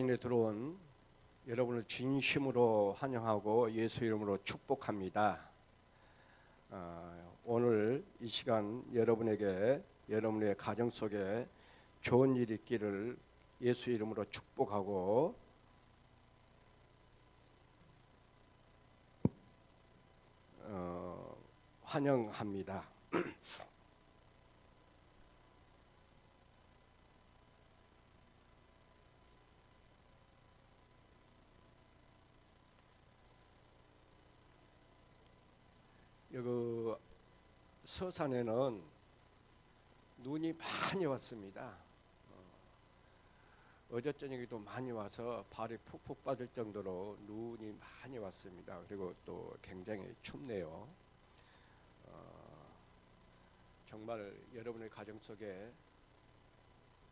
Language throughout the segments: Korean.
온라인에 들어온 여러분을 진심으로 환영하고 예수 이름으로 축복합니다. 오늘 이 시간 여러분에게 여러분의 가정 속에 좋은 일이 있기를 예수 이름으로 축복하고 환영합니다. 여기 서산에는 눈이 많이 왔습니다. 어제 저녁에도 많이 와서 발이 푹푹 빠질 정도로 눈이 많이 왔습니다. 그리고 또 굉장히 춥네요. 정말 여러분의 가정 속에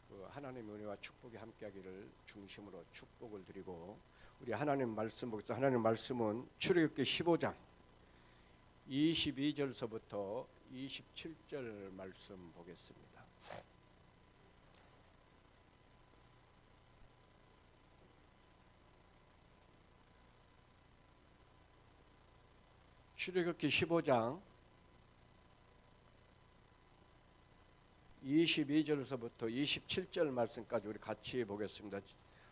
그 하나님의 은혜와 축복이 함께하기를 중심으로 축복을 드리고, 우리 하나님 말씀 보겠습니다. 하나님 말씀은 출애굽기 15장 22절서부터 27절 말씀 보겠습니다. 출애굽기 15장 22절서부터 27절 말씀까지 우리 같이 보겠습니다.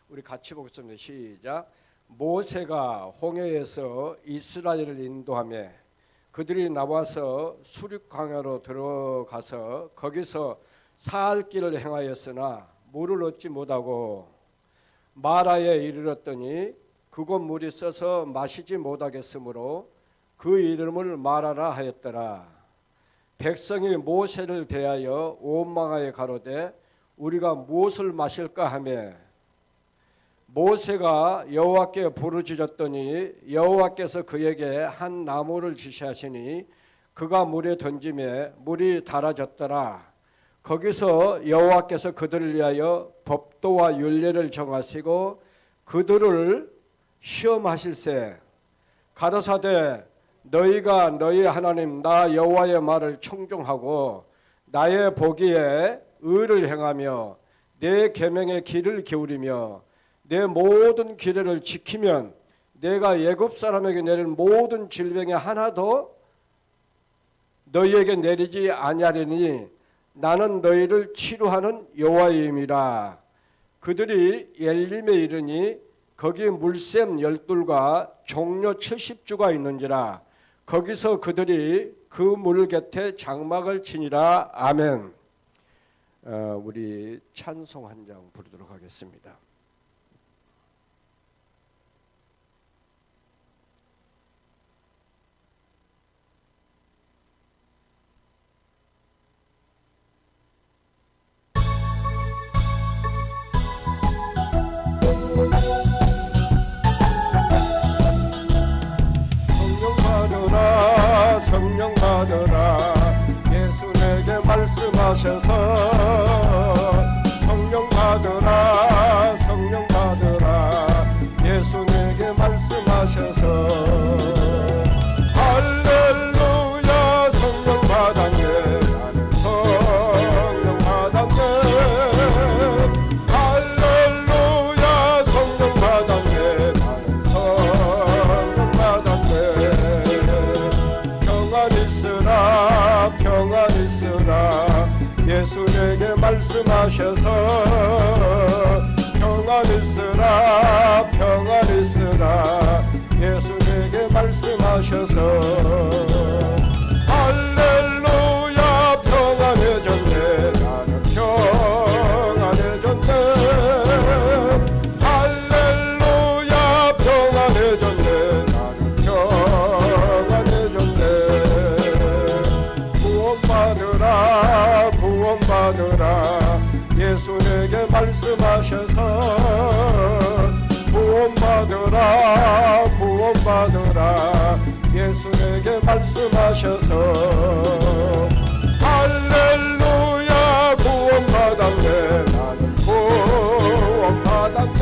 우리 같이 보겠습니다. 시작. 모세가 홍해에서 이스라엘을 인도하며 그들이 나와서 수륙 광야로 들어가서 거기서 사흘 길을 행하였으나 물을 얻지 못하고 마라에 이르렀더니 그곳 물이 써서 마시지 못하겠으므로 그 이름을 마라라 하였더라. 백성이 모세를 대하여 원망하여 가로되 우리가 무엇을 마실까 하며 모세가 여호와께 부르짖었더니 여호와께서 그에게 한 나무를 지시하시니 그가 물에 던지매 물이 달아졌더라. 거기서 여호와께서 그들을 위하여 법도와 율례를 정하시고 그들을 시험하실세 가라사대 너희가 너희 하나님 나 여호와의 말을 청종하고 나의 보기에 의를 행하며 내 계명의 길을 기울이며 내 모든 규례를 지키면 내가 애굽 사람에게 내린 모든 질병에 하나도 너희에게 내리지 아니하리니 나는 너희를 치료하는 여호와임이라. 그들이 엘림에 이르니 거기 물샘 12과 종려 70주가 있는지라. 거기서 그들이 그 물 곁에 장막을 치니라. 아멘. 우리 찬송 한 장 부르도록 하겠습니다. 성령 받으라 예수 내게 말씀하셔서 성령 받으라 성령 받으라 예수 내게 말씀하셔서 할렐루야 성령 받았네 나는 성령 받았네 할렐루야 성령 받았네 나는 성령 받았네 평안 있으라 예수 내게 말씀하셔서 평안 있으라 예수 내게 말씀하셔서 할렐루야 평안해졌네 나는 평안해졌네 할렐루야 평안해졌네 나는 평안해졌네 구원받으라 예수 내게 말씀하셔서 구원받으라 예수 내게 말씀하셔서 할렐루야 구원받았네 나는 구원받았네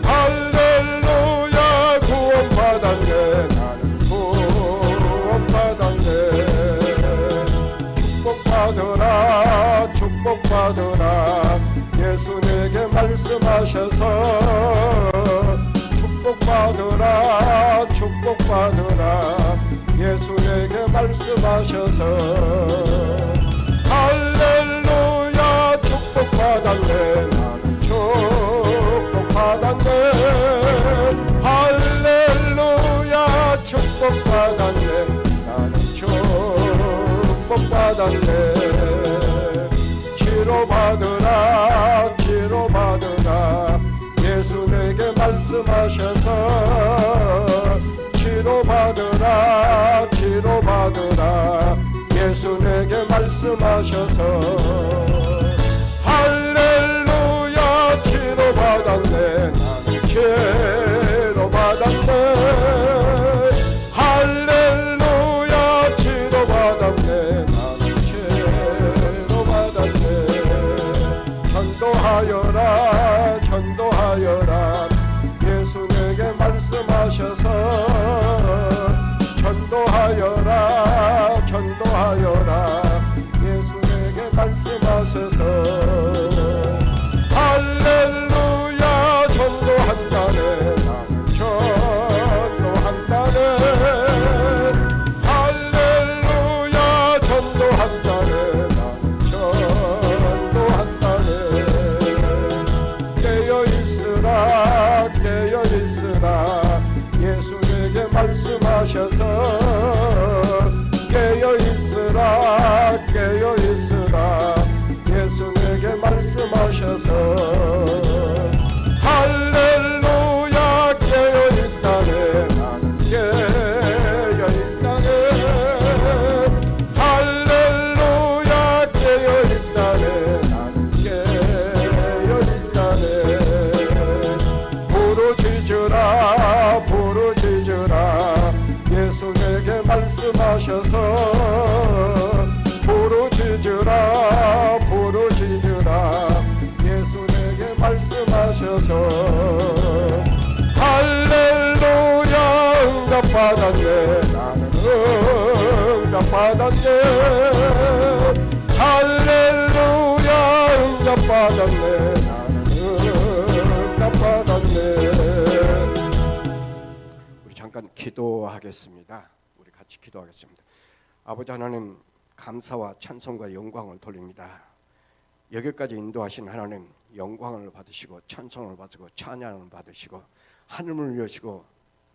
할렐루야 구원받았네 나는 구원받았네 축복받으라 예수 내게 말씀하셔서 말씀하셔서 축복받으라 축복받으라 예수 내게 말씀하셔서 할렐루야 축복받았네 나는 축복받았네 할렐루야 축복받았네 나는 축복받았네 치료받으라 치료받으라 예수 내게 말씀하셔서 치료받으라 치료받으라 예수 내게 말씀하셔서 할렐루야 치료받았네 나는 치료받았네 할렐루야 치료받았네 나는 치료받았네 전도하여라 전도하여라 예수 내게 말씀하셔서 전도하여라 전도하여라 예수 내게 말씀하셔서 할렐루야 전도한다네 나는 전도한다네 할렐루야 전도한다네 나는 전도한다네 깨어있으라 깨어있으라 예수 내게 말씀하셔서 깨어있으라 깨어있으라 예수 내게 말씀하셔서 할렐루야 깨어있다네 나는 깨어있다네 할렐루야 깨어있다네 나는 깨어있다네 부르짖으라 부르짖으라 예수 내게 말씀하셔서 부르짖으라 부르짖으라 예수 내게 말씀하셔서 할렐루야 응답받았네 나는 응답받았네 할렐루야 응답받았네 나는 응답받았네. 우리 잠깐 기도하겠습니다. 우리 같이 기도하겠습니다. 아버지 하나님 감사와 찬송과 영광을 돌립니다. 여기까지 인도하신 하나님 영광을 받으시고 찬송을 받으시고 찬양을 받으시고 하늘을 여시고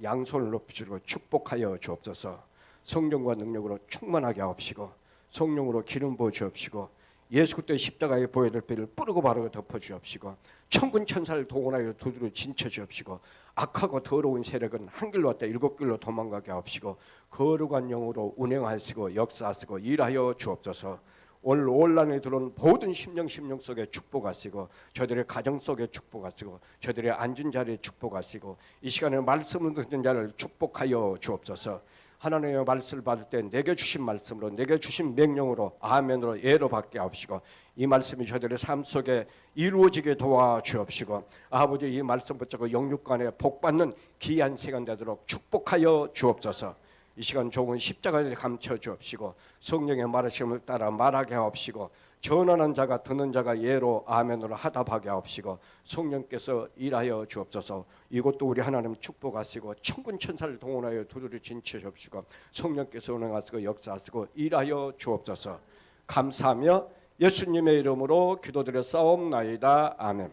양손을 높이시고 축복하여 주옵소서. 성령과 능력으로 충만하게 하옵시고 성령으로 기름 부어 주옵시고 예수 그리스도의 십자가의 보혈의 피를 뿌리고 바르고 덮어 주옵시고 천군 천사를 동원하여 두드려 진쳐 주옵시고 악하고 더러운 세력은 한 길로 왔다 일곱 길로 도망가게 하옵시고 거룩한 영으로 운행하시고 역사하시고 일하여 주옵소서. 오늘 온란에 들어온 모든 심령 속에 축복하시고 저들의 가정 속에 축복하시고 저들의 앉은 자리에 축복하시고 이 시간에 말씀을 듣는 자를 축복하여 주옵소서. 하나님의 말씀을 받을 때 내게 주신 말씀으로 내게 주신 명령으로 아멘으로 예로 받게 하옵시고 이 말씀이 저들의 삶 속에 이루어지게 도와주옵시고 아버지 이 말씀 붙잡고 영육간에 복받는 귀한 시간 되도록 축복하여 주옵소서. 이 시간 좋은 십자가에 감춰 주옵시고 성령의 말하심을 따라 말하게 하옵시고 전하는 자가 듣는 자가 예로 아멘으로 하답하게 하옵시고 성령께서 일하여 주옵소서. 이곳도 우리 하나님 축복하시고 천군 천사를 동원하여 두드려 진쳐 주옵시고 성령께서 운행하시고 역사하시고 일하여 주옵소서. 감사하며 예수님의 이름으로 기도드렸사옵나이다. 아멘.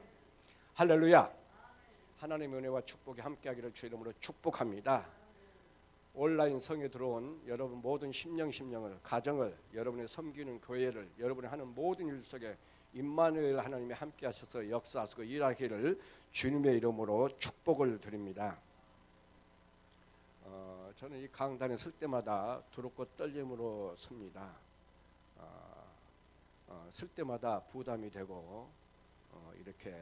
할렐루야. 하나님의 은혜와 축복이 함께하기를 주 이름으로 축복합니다. 온라인 성에 들어온 여러분 모든 심령을 가정을 여러분의 섬기는 교회를 여러분이 하는 모든 일 속에 임마누엘 하나님이 함께 하셔서 역사하시고 일하기를 주님의 이름으로 축복을 드립니다. 저는 이 강단에 설 때마다 두렵고 떨림으로 섭니다. 쓸 때마다 부담이 되고 이렇게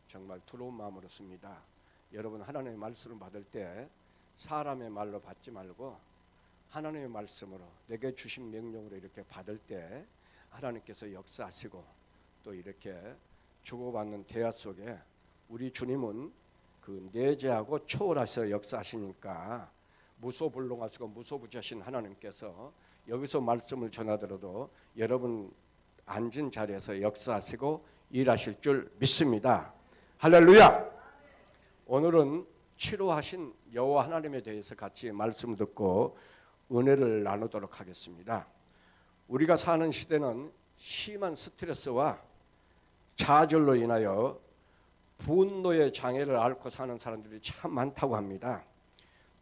정말 두려운 마음으로 씁니다. 여러분 하나님의 말씀을 받을 때 사람의 말로 받지 말고 하나님의 말씀으로 내게 주신 명령으로 이렇게 받을 때 하나님께서 역사하시고 또 이렇게 주고받는 대화 속에 우리 주님은 그 내재하고 초월하셔 역사하시니까 무소불능하시고 무소부지하신 하나님께서 여기서 말씀을 전하더라도 여러분 앉은 자리에서 역사하시고 일하실 줄 믿습니다. 할렐루야. 오늘은 치료하신 여호와 하나님에 대해서 같이 말씀 듣고 은혜를 나누도록 하겠습니다. 우리가 사는 시대는 심한 스트레스와 좌절로 인하여 분노의 장애를 앓고 사는 사람들이 참 많다고 합니다.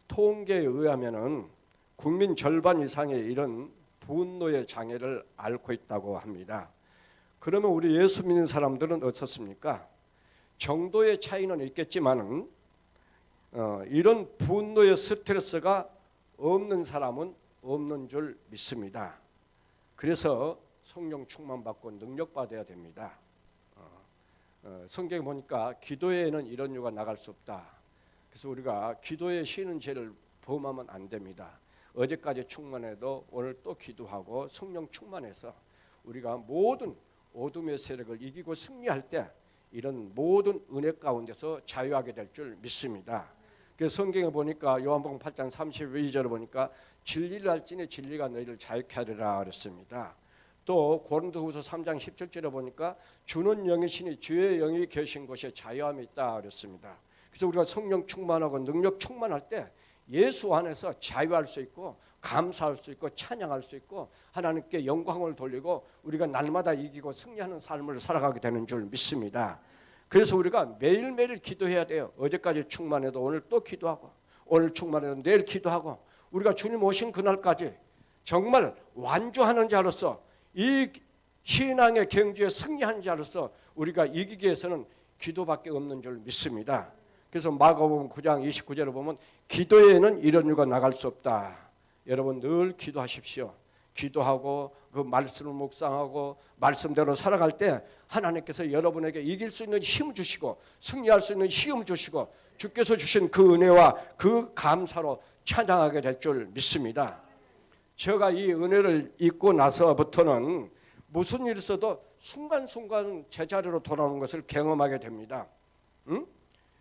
통계에 의하면은 국민 절반 이상이 이런 분노의 장애를 앓고 있다고 합니다. 그러면 우리 예수 믿는 사람들은 어떻습니까? 정도의 차이는 있겠지만은 이런 분노의 스트레스가 없는 사람은 없는 줄 믿습니다. 그래서 성령 충만 받고 능력 받아야 됩니다. 성경에 보니까 기도에는 이런 유가 나갈 수 없다. 그래서 우리가 기도에 쉬는 죄를 범하면 안 됩니다. 어제까지 충만해도 오늘 또 기도하고 성령 충만해서 우리가 모든 어둠의 세력을 이기고 승리할 때 이런 모든 은혜 가운데서 자유하게 될 줄 믿습니다. 그래서 성경에 보니까 요한복음 8장 32절을 보니까 진리를 알지니 진리가 너희를 자유케 하리라 그랬습니다. 또 고린도후서 3장 17절에 보니까 주는 영이시니 주의 영이 계신 곳에 자유함이 있다 그랬습니다. 그래서 우리가 성령 충만하고 능력 충만할 때 예수 안에서 자유할 수 있고 감사할 수 있고 찬양할 수 있고 하나님께 영광을 돌리고 우리가 날마다 이기고 승리하는 삶을 살아가게 되는 줄 믿습니다. 그래서 우리가 매일매일 기도해야 돼요. 어제까지 충만해도 오늘 또 기도하고 오늘 충만해도 내일 기도하고 우리가 주님 오신 그날까지 정말 완주하는 자로서 이 신앙의 경주에 승리하는 자로서 우리가 이기기 위해서는 기도밖에 없는 줄 믿습니다. 그래서 마가복음 9장 29절에 보면 기도에는 이런 유가 나갈 수 없다. 여러분 늘 기도하십시오. 기도하고 그 말씀을 묵상하고 말씀대로 살아갈 때 하나님께서 여러분에게 이길 수 있는 힘 주시고 승리할 수 있는 힘 주시고 주께서 주신 그 은혜와 그 감사로 찬양하게 될 줄 믿습니다. 제가 이 은혜를 잊고 나서부터는 무슨 일이 있어도 순간순간 제자리로 돌아오는 것을 경험하게 됩니다.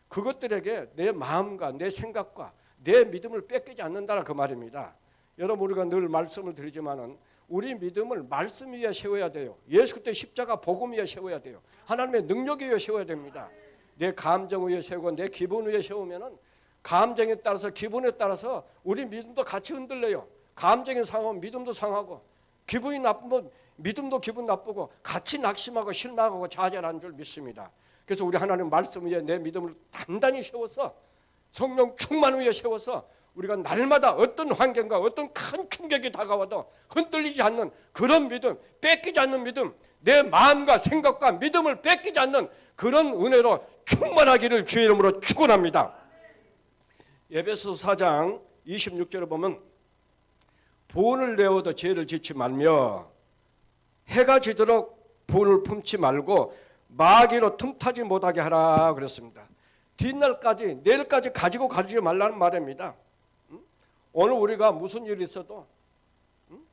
그것들에게 내 마음과 내 생각과 내 믿음을 뺏기지 않는다는 그 말입니다. 여러분 우리가 늘 말씀을 드리지만은 우리 믿음을 말씀 위에 세워야 돼요. 예수 그리스도의 십자가 복음 위에 세워야 돼요. 하나님의 능력 위에 세워야 됩니다. 내 감정 위에 세우고 내 기분 위에 세우면은 감정에 따라서 기분에 따라서 우리 믿음도 같이 흔들려요. 감정이 상하면 믿음도 상하고 기분이 나쁘면 믿음도 기분 나쁘고 같이 낙심하고 실망하고 좌절하는 줄 믿습니다. 그래서 우리 하나님 말씀 위에 내 믿음을 단단히 세워서 성령 충만 위에 세워서 우리가 날마다 어떤 환경과 어떤 큰 충격이 다가와도 흔들리지 않는 그런 믿음, 뺏기지 않는 믿음, 내 마음과 생각과 믿음을 뺏기지 않는 그런 은혜로 충만하기를 주의 이름으로 축원합니다. 에베소서 4장 26절에 보면 본을 내어도 죄를 짓지 말며 해가 지도록 본을 품지 말고 마귀로 틈타지 못하게 하라 그랬습니다. 뒷날까지 내일까지 가지고 가지 말라는 말입니다. 오늘 우리가 무슨 일이 있어도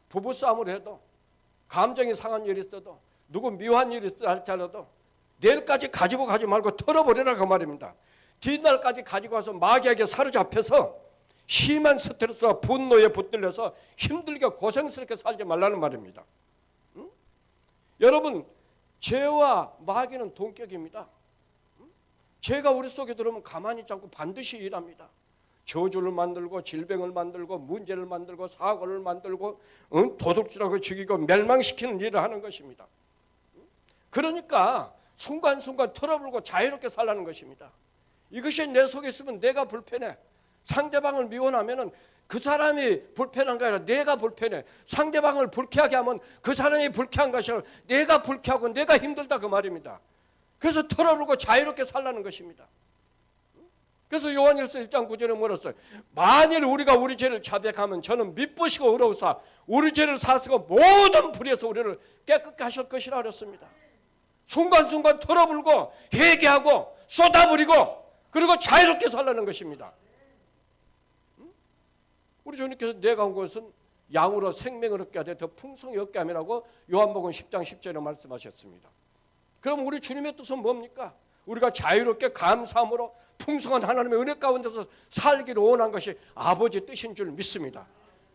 부부싸움을 해도 감정이 상한 일이 있어도 누구 미워한 일이 있어 할지라도 내일까지 가지고 가지 말고 털어버리라 그 말입니다. 뒷날까지 가지고 와서 마귀에게 사로잡혀서 심한 스트레스와 분노에 붙들려서 힘들게 고생스럽게 살지 말라는 말입니다. 여러분 죄와 마귀는 동격입니다. 죄가 우리 속에 들어오면 가만히 있지 않고 반드시 일합니다. 저주를 만들고 질병을 만들고 문제를 만들고 사고를 만들고 도둑질하고 죽이고 멸망시키는 일을 하는 것입니다. 그러니까 순간순간 털어불고 자유롭게 살라는 것입니다. 이것이 내 속에 있으면 내가 불편해. 상대방을 미워하면 그 사람이 불편한 게 아니라 내가 불편해. 상대방을 불쾌하게 하면 그 사람이 불쾌한 것이 아니라 내가 불쾌하고 내가 힘들다 그 말입니다. 그래서 털어불고 자유롭게 살라는 것입니다. 그래서 요한일서 1장 9절에 뭐라 써요? 만일 우리가 우리 죄를 자백하면 저는 미쁘시고 의로우사 우리 죄를 사시고 모든 불의에서 우리를 깨끗게 하실 것이라 그랬습니다. 순간순간 털어불고 회개하고 쏟아버리고 그리고 자유롭게 살라는 것입니다. 우리 주님께서 내가 온 것은 양으로 생명을 얻게 하되 더 풍성히 얻게 함이라고 요한복음 10장 10절에 말씀하셨습니다. 그럼 우리 주님의 뜻은 뭡니까? 우리가 자유롭게 감사함으로 풍성한 하나님의 은혜 가운데서 살기를 원한 것이 아버지의 뜻인 줄 믿습니다.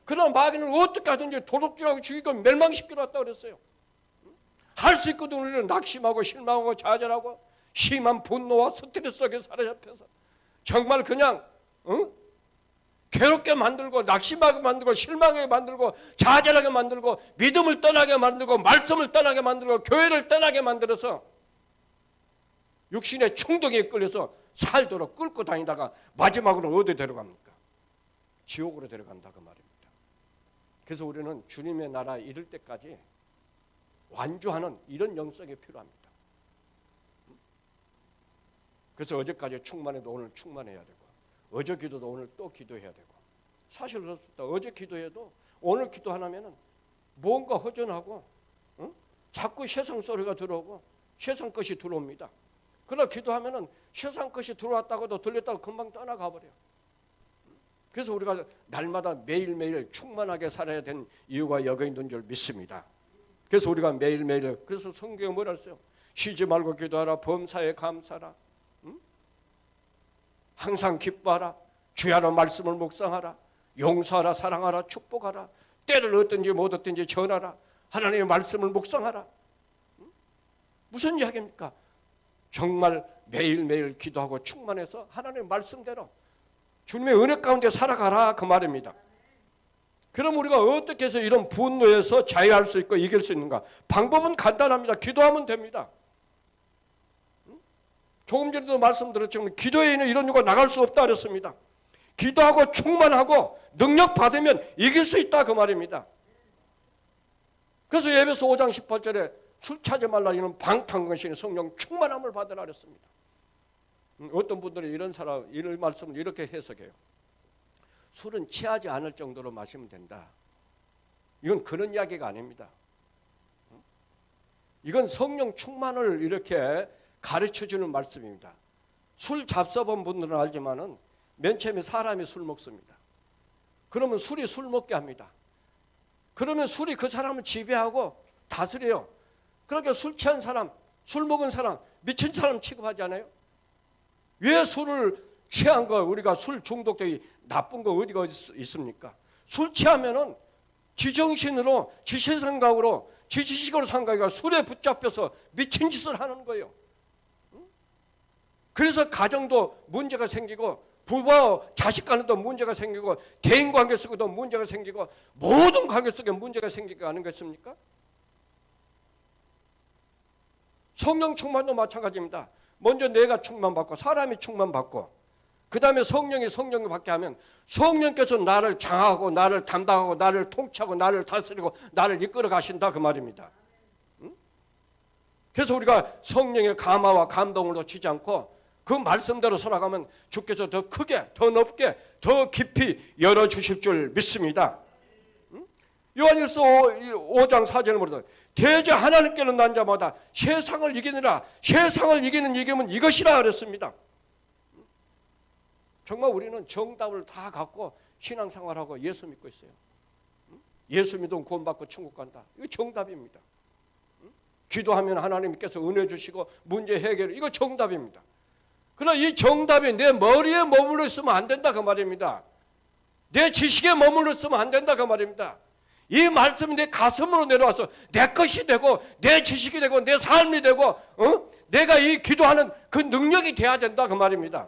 그러나 마귀는 어떻게 하든지 도둑질하고 죽이고 멸망시키러 왔다고 그랬어요. 할 수 있거든 우리는 낙심하고 실망하고 좌절하고 심한 분노와 스트레스 속에 사로잡혀서 정말 그냥 괴롭게 만들고 낙심하게 만들고 실망하게 만들고 좌절하게 만들고 믿음을 떠나게 만들고 말씀을 떠나게 만들고 교회를 떠나게 만들어서 육신의 충동에 끌려서 살도록 끌고 다니다가 마지막으로 어디 데려갑니까? 지옥으로 데려간다 그 말입니다. 그래서 우리는 주님의 나라에 이를 때까지 완주하는 이런 영성이 필요합니다. 그래서 어제까지 충만해도 오늘 충만해야 되고 어제 기도도 오늘 또 기도해야 되고 사실 그렇습니다. 어제 기도해도 오늘 기도 하나면은 뭔가 허전하고 자꾸 세상 소리가 들어오고 세상 것이 들어옵니다. 그러나 기도하면은 세상 것이 들어왔다고도 들렸다고 금방 떠나가 버려요. 그래서 우리가 날마다 매일매일 충만하게 살아야 되는 이유가 여기 있는 줄 믿습니다. 그래서 우리가 매일매일 그래서 성경에 뭐라 했어요? 쉬지 말고 기도하라. 범사에 감사하라. 항상 기뻐하라. 주야로 말씀을 묵상하라. 용서하라. 사랑하라. 축복하라. 때를 얻든지 못 얻든지 전하라. 하나님의 말씀을 묵상하라. 무슨 이야기입니까? 정말 매일매일 기도하고 충만해서 하나님의 말씀대로 주님의 은혜 가운데 살아가라 그 말입니다. 그럼 우리가 어떻게 해서 이런 분노에서 자유할 수 있고 이길 수 있는가? 방법은 간단합니다. 기도하면 됩니다. 조금 전에도 말씀드렸지만 기도에 있는 이런 이유가 나갈 수 없다 그랬습니다. 기도하고 충만하고 능력 받으면 이길 수 있다 그 말입니다. 그래서 에베소 5장 18절에 술 차지 말라 이는 방탕건신의 성령 충만함을 받으라 그랬습니다. 어떤 분들이 이런 말씀을 이렇게 해석해요. 술은 취하지 않을 정도로 마시면 된다. 이건 그런 이야기가 아닙니다. 이건 성령 충만을 이렇게 가르쳐주는 말씀입니다. 술 잡숴본 분들은 알지만은 맨 처음에 사람이 술 먹습니다. 그러면 술이 술 먹게 합니다. 그러면 술이 그 사람을 지배하고 다스려요. 그러니까 술 취한 사람, 술 먹은 사람, 미친 사람 취급하지 않아요? 왜 술을 취한 거 우리가 술 중독되기 나쁜 거 어디가 있습니까? 술 취하면은 지정신으로 지세상각으로 지지식으로 생각하기가 술에 붙잡혀서 미친 짓을 하는 거예요. 그래서 가정도 문제가 생기고 부부와 자식 간에도 문제가 생기고 대인관계 속에도 문제가 생기고 모든 관계 속에 문제가 생기지 않은 것입니까? 성령 충만도 마찬가지입니다. 먼저 내가 충만받고 사람이 충만받고 그 다음에 성령이 받게 하면 성령께서 나를 장하고 나를 담당하고 나를 통치하고 나를 다스리고 나를 이끌어 가신다 그 말입니다. 그래서 우리가 성령의 감화와 감동으로 치지 않고 그 말씀대로 살아가면 주께서 더 크게 더 높게 더 깊이 열어주실 줄 믿습니다. 요한일서 5장 4절을 보면 대저 하나님께는 난 자마다 세상을 이기느라 세상을 이기는 이김은 이것이라 그랬습니다. 정말 우리는 정답을 다 갖고 신앙생활하고 예수 믿고 있어요. 예수 믿으면 구원받고 천국 간다. 이거 정답입니다. 기도하면 하나님께서 은혜 주시고 문제 해결 이거 정답입니다. 그러나 이 정답이 내 머리에 머물러 있으면 안 된다 그 말입니다. 내 지식에 머물러 있으면 안 된다 그 말입니다. 이 말씀이 내 가슴으로 내려와서 내 것이 되고 내 지식이 되고 내 삶이 되고 내가 이 기도하는 그 능력이 돼야 된다 그 말입니다.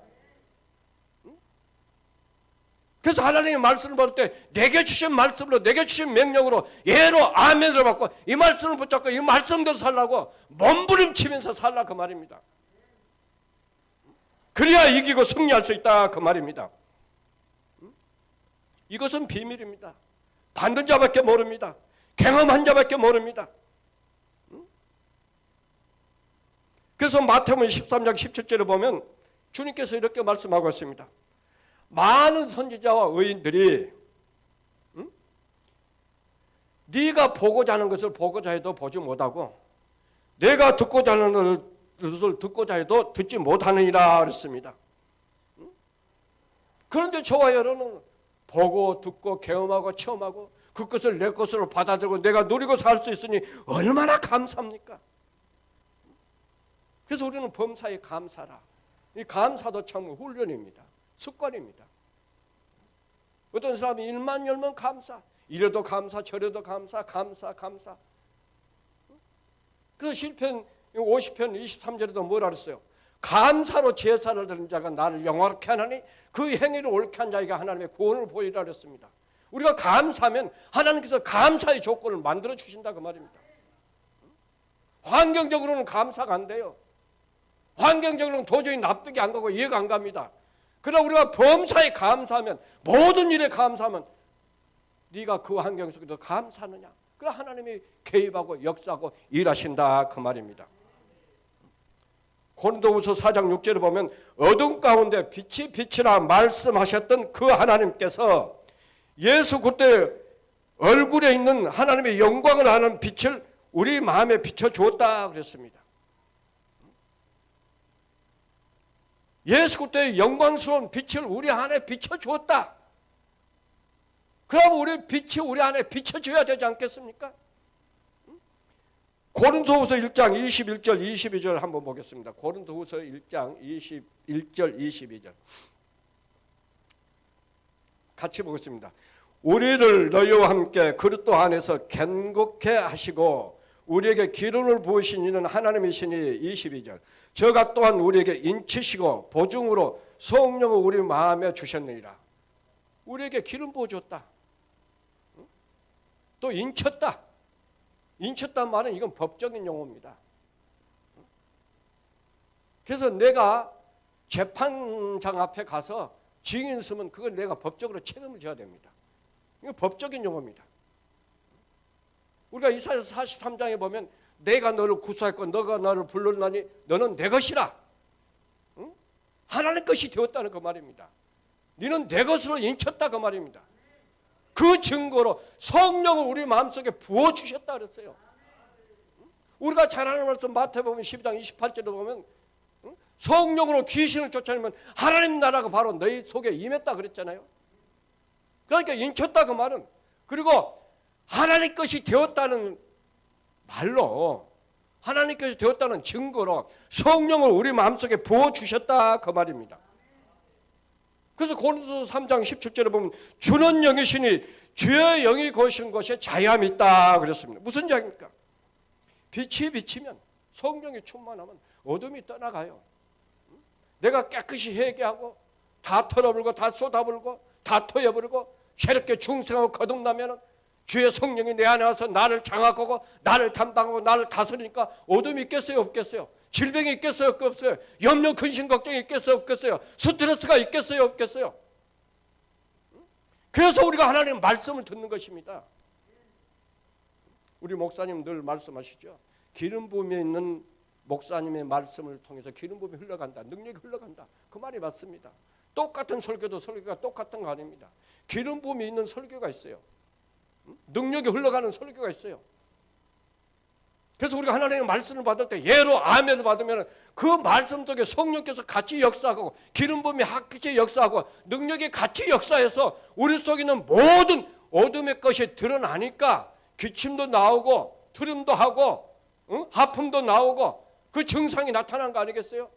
그래서 하나님의 말씀을 받을 때 내게 주신 말씀으로 내게 주신 명령으로 예로 아멘을 받고 이 말씀을 붙잡고 이 말씀대로 살라고 몸부림치면서 살라 그 말입니다. 그래야 이기고 승리할 수 있다 그 말입니다. 이것은 비밀입니다. 받는 자밖에 모릅니다. 경험한 자밖에 모릅니다. 그래서 마태복음 13장 17절에 보면 주님께서 이렇게 말씀하고 있습니다. 많은 선지자와 의인들이 네가 보고자 하는 것을 보고자 해도 보지 못하고 내가 듣고자 하는 것을 듣고자 해도 듣지 못하느니라 그랬습니다. 그런데 저와 여러분은 보고 듣고 경험하고 체험하고 그것을 내 것으로 받아들이고 내가 누리고 살 수 있으니 얼마나 감사합니까? 그래서 우리는 범사에 감사라. 이 감사도 참 훈련입니다. 습관입니다. 어떤 사람이 일만 열면 감사, 이래도 감사, 저래도 감사. 그래서 시편 50편 23절에도 뭐라 그랬어요? 감사로 제사를 드린 자가 나를 영화롭게 하나니 그 행위를 옳게 한 자에게 하나님의 구원을 보이라 그랬습니다. 우리가 감사하면 하나님께서 감사의 조건을 만들어 주신다 그 말입니다. 환경적으로는 감사가 안 돼요. 환경적으로는 도저히 납득이 안 가고 이해가 안 갑니다. 그러나 우리가 범사에 감사하면, 모든 일에 감사하면 네가 그 환경 속에서 감사하느냐? 그럼 하나님이 개입하고 역사하고 일하신다 그 말입니다. 고린도후서 4장 6절에 보면 어둠 가운데 빛이 빛이라 말씀하셨던 그 하나님께서 예수 그때 얼굴에 있는 하나님의 영광을 아는 빛을 우리 마음에 비춰주었다 그랬습니다. 예수 그때의 영광스러운 빛을 우리 안에 비춰주었다. 그럼 우리 빛이 우리 안에 비춰줘야 되지 않겠습니까? 고린도후서 1장 21절 22절 한번 보겠습니다. 고린도후서 1장 21절 22절 같이 보겠습니다. 우리를 너희와 함께 그리스도 안에서 견고케 하시고 우리에게 기름을 부으신 이는 하나님이시니 22절 저가 또한 우리에게 인치시고 보증으로 성령을 우리 마음에 주셨느니라. 우리에게 기름 부어줬다. 또 인쳤다. 인쳤단 말은 이건 법적인 용어입니다. 그래서 내가 재판장 앞에 가서 증인 쓰면 그걸 내가 법적으로 책임을 져야 됩니다. 이건 법적인 용어입니다. 우리가 이사야서 43장에 보면 내가 너를 구속했고 너가 나를 불렀나니 너는 내 것이라. 응? 하나님 것이 되었다는 그 말입니다. 너는 내 것으로 인쳤다 그 말입니다. 그 증거로 성령을 우리 마음속에 부어주셨다 그랬어요. 우리가 잘 아는 말씀 마태복음 12장 28절에 보면 성령으로 귀신을 쫓아내면 하나님 나라가 바로 너희 속에 임했다 그랬잖아요. 그러니까 인쳤다 그 말은, 그리고 하나님 것이 되었다는 말로, 하나님 것이 되었다는 증거로 성령을 우리 마음속에 부어주셨다 그 말입니다. 그래서 고린도서 3장 17절에 보면 주는 영이시니 주의 영이 거신 곳에 자유함이 있다 그랬습니다. 무슨 이야기입니까? 빛이 비치면, 성령이 충만하면 어둠이 떠나가요. 내가 깨끗이 회개하고 다 털어버리고 다 쏟아버리고 다 토해버리고 새롭게 중생하고 거듭나면 주의 성령이 내 안에 와서 나를 장악하고 나를 담당하고 나를 다스리니까 어둠이 있겠어요 없겠어요? 질병이 있겠어요 없겠어요? 염려 근심 걱정이 있겠어요 없겠어요? 스트레스가 있겠어요 없겠어요? 그래서 우리가 하나님의 말씀을 듣는 것입니다. 우리 목사님 늘 말씀하시죠. 기름 부음에 있는 목사님의 말씀을 통해서 기름 부음이 흘러간다, 능력이 흘러간다. 그 말이 맞습니다. 똑같은 설교도 설교가 똑같은 거 아닙니다. 기름 부음이 있는 설교가 있어요. 능력이 흘러가는 설교가 있어요. 그래서 우리가 하나님의 말씀을 받을 때 예로 아멘을 받으면 그 말씀 속에 성령께서 같이 역사하고 기름 부음이 같이 역사하고 능력이 같이 역사해서 우리 속에 있는 모든 어둠의 것이 드러나니까 기침도 나오고 트림도 하고 하품도 나오고 그 증상이 나타난 거 아니겠어요?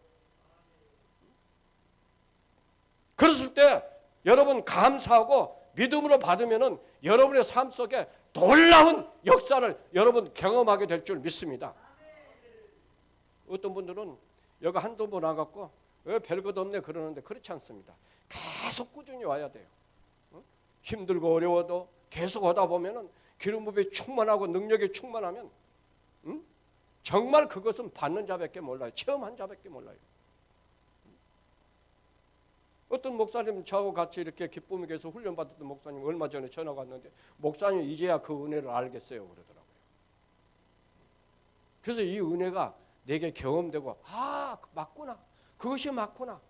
그랬을 때 여러분 감사하고 믿음으로 받으면은 여러분의 삶 속에 놀라운 역사를 여러분 경험하게 될 줄 믿습니다. 어떤 분들은 여기 한두 번 와갖고 별것 없네 그러는데 그렇지 않습니다. 계속 꾸준히 와야 돼요. 힘들고 어려워도 계속 오다 보면은 기름 부음이 충만하고 능력이 충만하면 정말 그것은 받는 자밖에 몰라요. 체험한 자밖에 몰라요. 어떤 목사님 저하고 같이 이렇게 기쁨이 계속 훈련받았던 목사님 얼마 전에 전화가 왔는데 목사님 이제야 그 은혜를 알겠어요 그러더라고요. 그래서 이 은혜가 내게 경험되고 맞구나. 그것이 맞구나.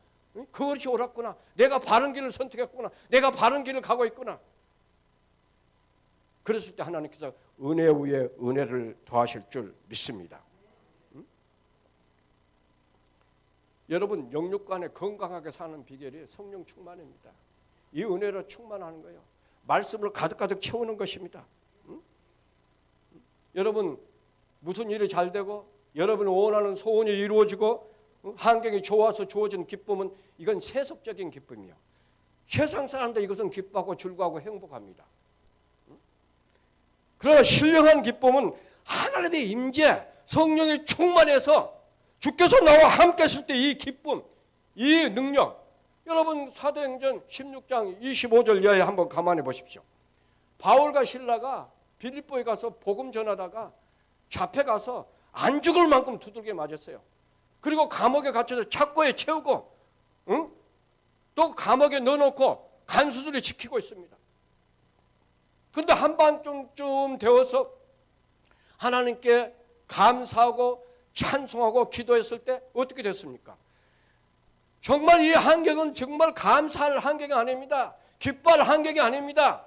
그것이 옳았구나. 내가 바른 길을 선택했구나. 내가 바른 길을 가고 있구나. 그랬을 때 하나님께서 은혜 위에 은혜를 더하실 줄 믿습니다. 여러분 영육간에 건강하게 사는 비결이 성령 충만입니다. 이 은혜로 충만하는 거예요. 말씀을 가득가득 채우는 것입니다. 여러분 무슨 일이 잘 되고 여러분이 원하는 소원이 이루어지고 환경이 좋아서 주어진 기쁨은 이건 세속적인 기쁨이에요. 세상 사람들 이것은 기뻐하고 즐거워하고 행복합니다. 그러나 신령한 기쁨은 하나님의 임재, 성령이 충만해서 주께서 나와 함께 했을 때 이 기쁨, 이 능력, 여러분 사도행전 16장 25절 이하에 한번 감안해 보십시오. 바울과 실라가 빌립보에 가서 복음 전하다가 잡혀가서 안 죽을 만큼 두들겨 맞았어요. 그리고 감옥에 갇혀서 착고에 채우고, 응? 또 감옥에 넣어놓고 간수들이 지키고 있습니다. 그런데 한밤쯤 되어서 하나님께 감사하고 찬송하고 기도했을 때 어떻게 됐습니까? 정말 이 환경은 정말 감사할 환경이 아닙니다. 기뻐할 환경이 아닙니다.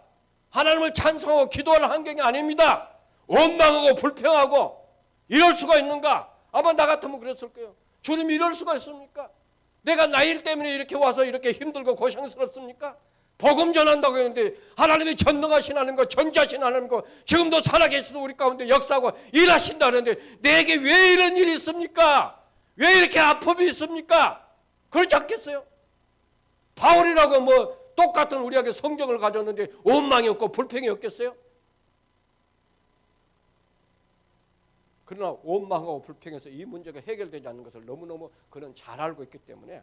하나님을 찬송하고 기도할 환경이 아닙니다. 원망하고 불평하고 이럴 수가 있는가? 아마 나 같으면 그랬을 거예요. 주님 이럴 수가 있습니까? 내가 나일 때문에 이렇게 와서 이렇게 힘들고 고생스럽습니까? 복음 전한다고 했는데 하나님이 전능하신 하나님과 전지하신 하나님과 지금도 살아계셔서 우리 가운데 역사하고 일하신다는데 내게 왜 이런 일이 있습니까? 왜 이렇게 아픔이 있습니까? 그렇지 않겠어요? 바울이라고 뭐 똑같은 우리에게 성경을 가졌는데 원망이 없고 불평이 없겠어요? 그러나 원망하고 불평해서 이 문제가 해결되지 않는 것을 너무너무 그는 잘 알고 있기 때문에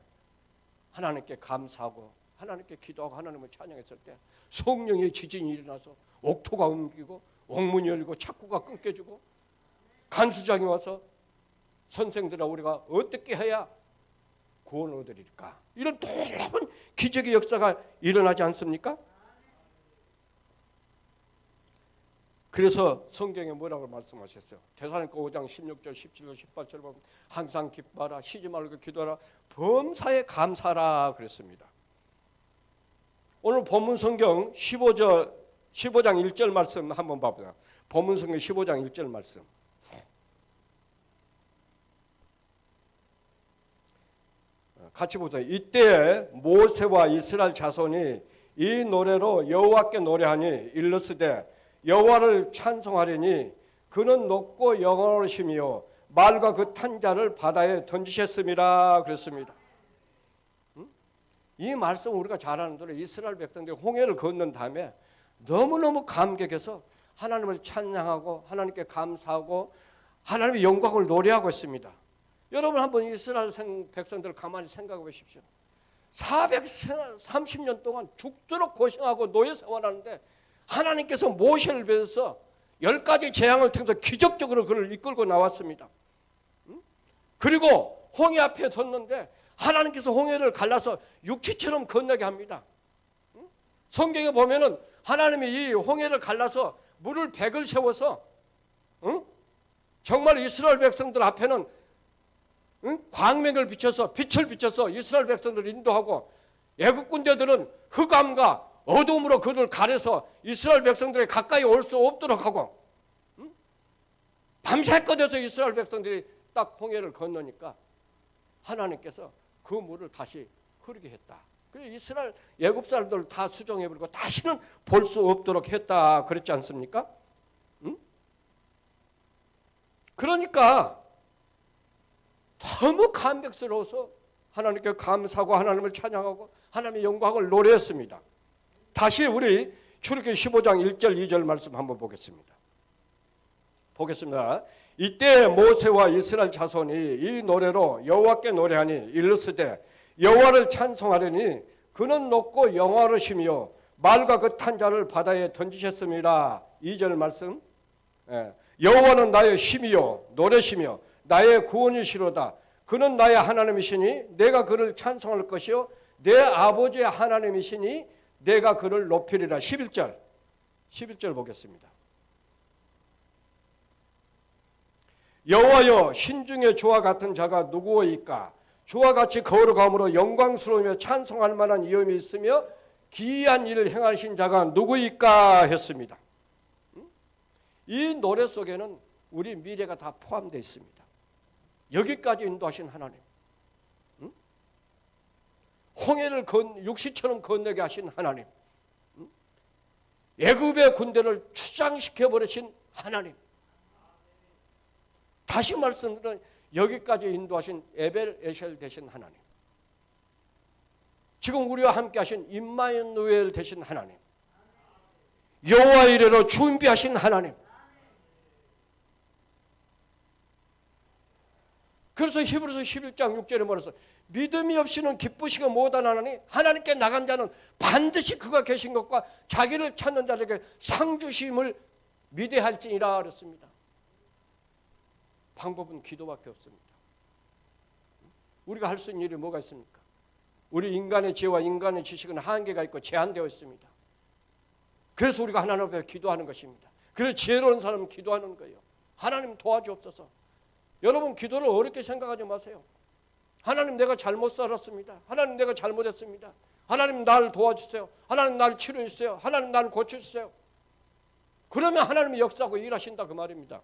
하나님께 감사하고 하나님께 기도하고 하나님을 찬양했을 때 성령의 지진이 일어나서 옥토가 옮기고 옥문이 열리고 착구가 끊겨지고 간수장이 와서 선생들아 우리가 어떻게 해야 구원을 얻으리까? 이런 놀라운 기적의 역사가 일어나지 않습니까? 그래서 성경에 뭐라고 말씀하셨어요? 데살로니가 5장 16절, 17절, 18절 보면 항상 기뻐하라, 쉬지 말고 기도하라, 범사에 감사하라 그랬습니다. 오늘 본문 성경 15장 1절 말씀 한번 봐보자. 본문 성경 15장 1절 말씀. 같이 보세요. 이때 모세와 이스라엘 자손이 이 노래로 여호와께 노래하니 일러스되 여호와를 찬송하리니 그는 높고 영원하시며 말과 그 탄 자를 바다에 던지셨음이라 그랬습니다. 이 말씀 우리가 잘 아는 대로 이스라엘 백성들이 홍해를 건넌 다음에 너무너무 감격해서 하나님을 찬양하고 하나님께 감사하고 하나님의 영광을 노래하고 있습니다. 여러분 한번 이스라엘 백성들을 가만히 생각해 보십시오. 430년 동안 죽도록 고생하고 노예 생활하는데 하나님께서 모세를 뵈서 10가지 재앙을 통해서 기적적으로 그를 이끌고 나왔습니다. 그리고 홍해 앞에 섰는데 하나님께서 홍해를 갈라서 육지처럼 건너게 합니다. 성경에 보면은 하나님이 이 홍해를 갈라서 물을 100을 세워서 정말 이스라엘 백성들 앞에는 광명을 비춰서 빛을 비춰서 이스라엘 백성들을 인도하고 애국 군대들은 흑암과 어둠으로 그를 가려서 이스라엘 백성들이 가까이 올 수 없도록 하고 밤새껏 해서 이스라엘 백성들이 딱 홍해를 건너니까 하나님께서 그 물을 다시 흐르게 했다. 그래서 이스라엘 애굽 사람들을 다 수정해버리고 다시는 볼 수 없도록 했다 그랬지 않습니까? 그러니까 너무 감격스러워서 하나님께 감사하고 하나님을 찬양하고 하나님의 영광을 노래했습니다. 다시 우리 출애굽기 15장 1절 2절 말씀 한번 보겠습니다. 이때 모세와 이스라엘 자손이 이 노래로 여호와께 노래하니 일러스되 여호와를 찬송하려니 그는 높고 영화로시며 말과 그 탄 자를 바다에 던지셨음이라. 2절 말씀. 여호와는 나의 힘이요 노래시며 나의 구원이시로다. 그는 나의 하나님이시니 내가 그를 찬송할 것이요 내 아버지의 하나님이시니 내가 그를 높이리라. 11절 보겠습니다. 여호와여 신중에 주와 같은 자가 누구오이까? 주와 같이 거룩함으로 영광스러우며 찬송할 만한 이음이 있으며 기이한 일을 행하신 자가 누구이까 했습니다. 이 노래 속에는 우리 미래가 다 포함되어 있습니다. 여기까지 인도하신 하나님, 홍해를 육시처럼 건너게 하신 하나님, 애굽의 군대를 추장시켜버리신 하나님, 다시 말씀드리면 여기까지 인도하신 에벨 에셀 되신 하나님, 지금 우리와 함께 하신 임마누엘 되신 하나님, 여호와 이레로 준비하신 하나님, 그래서 히브리서 11장 6절에 말해서 믿음이 없이는 기쁘시고 못하나니 하나님께 나간 자는 반드시 그가 계신 것과 자기를 찾는 자에게 상 주심을 미대할지니라 그랬습니다. 방법은 기도밖에 없습니다. 우리가 할 수 있는 일이 뭐가 있습니까? 우리 인간의 지혜와 인간의 지식은 한계가 있고 제한되어 있습니다. 그래서 우리가 하나님 앞에 기도하는 것입니다. 그래서 지혜로운 사람은 기도하는 거예요. 하나님 도와주옵소서. 여러분 기도를 어렵게 생각하지 마세요. 하나님 내가 잘못 살았습니다. 하나님 내가 잘못했습니다. 하나님 나를 도와주세요. 하나님 나를 치료해 주세요. 하나님 나를 고쳐주세요. 그러면 하나님이 역사하고 일하신다 그 말입니다.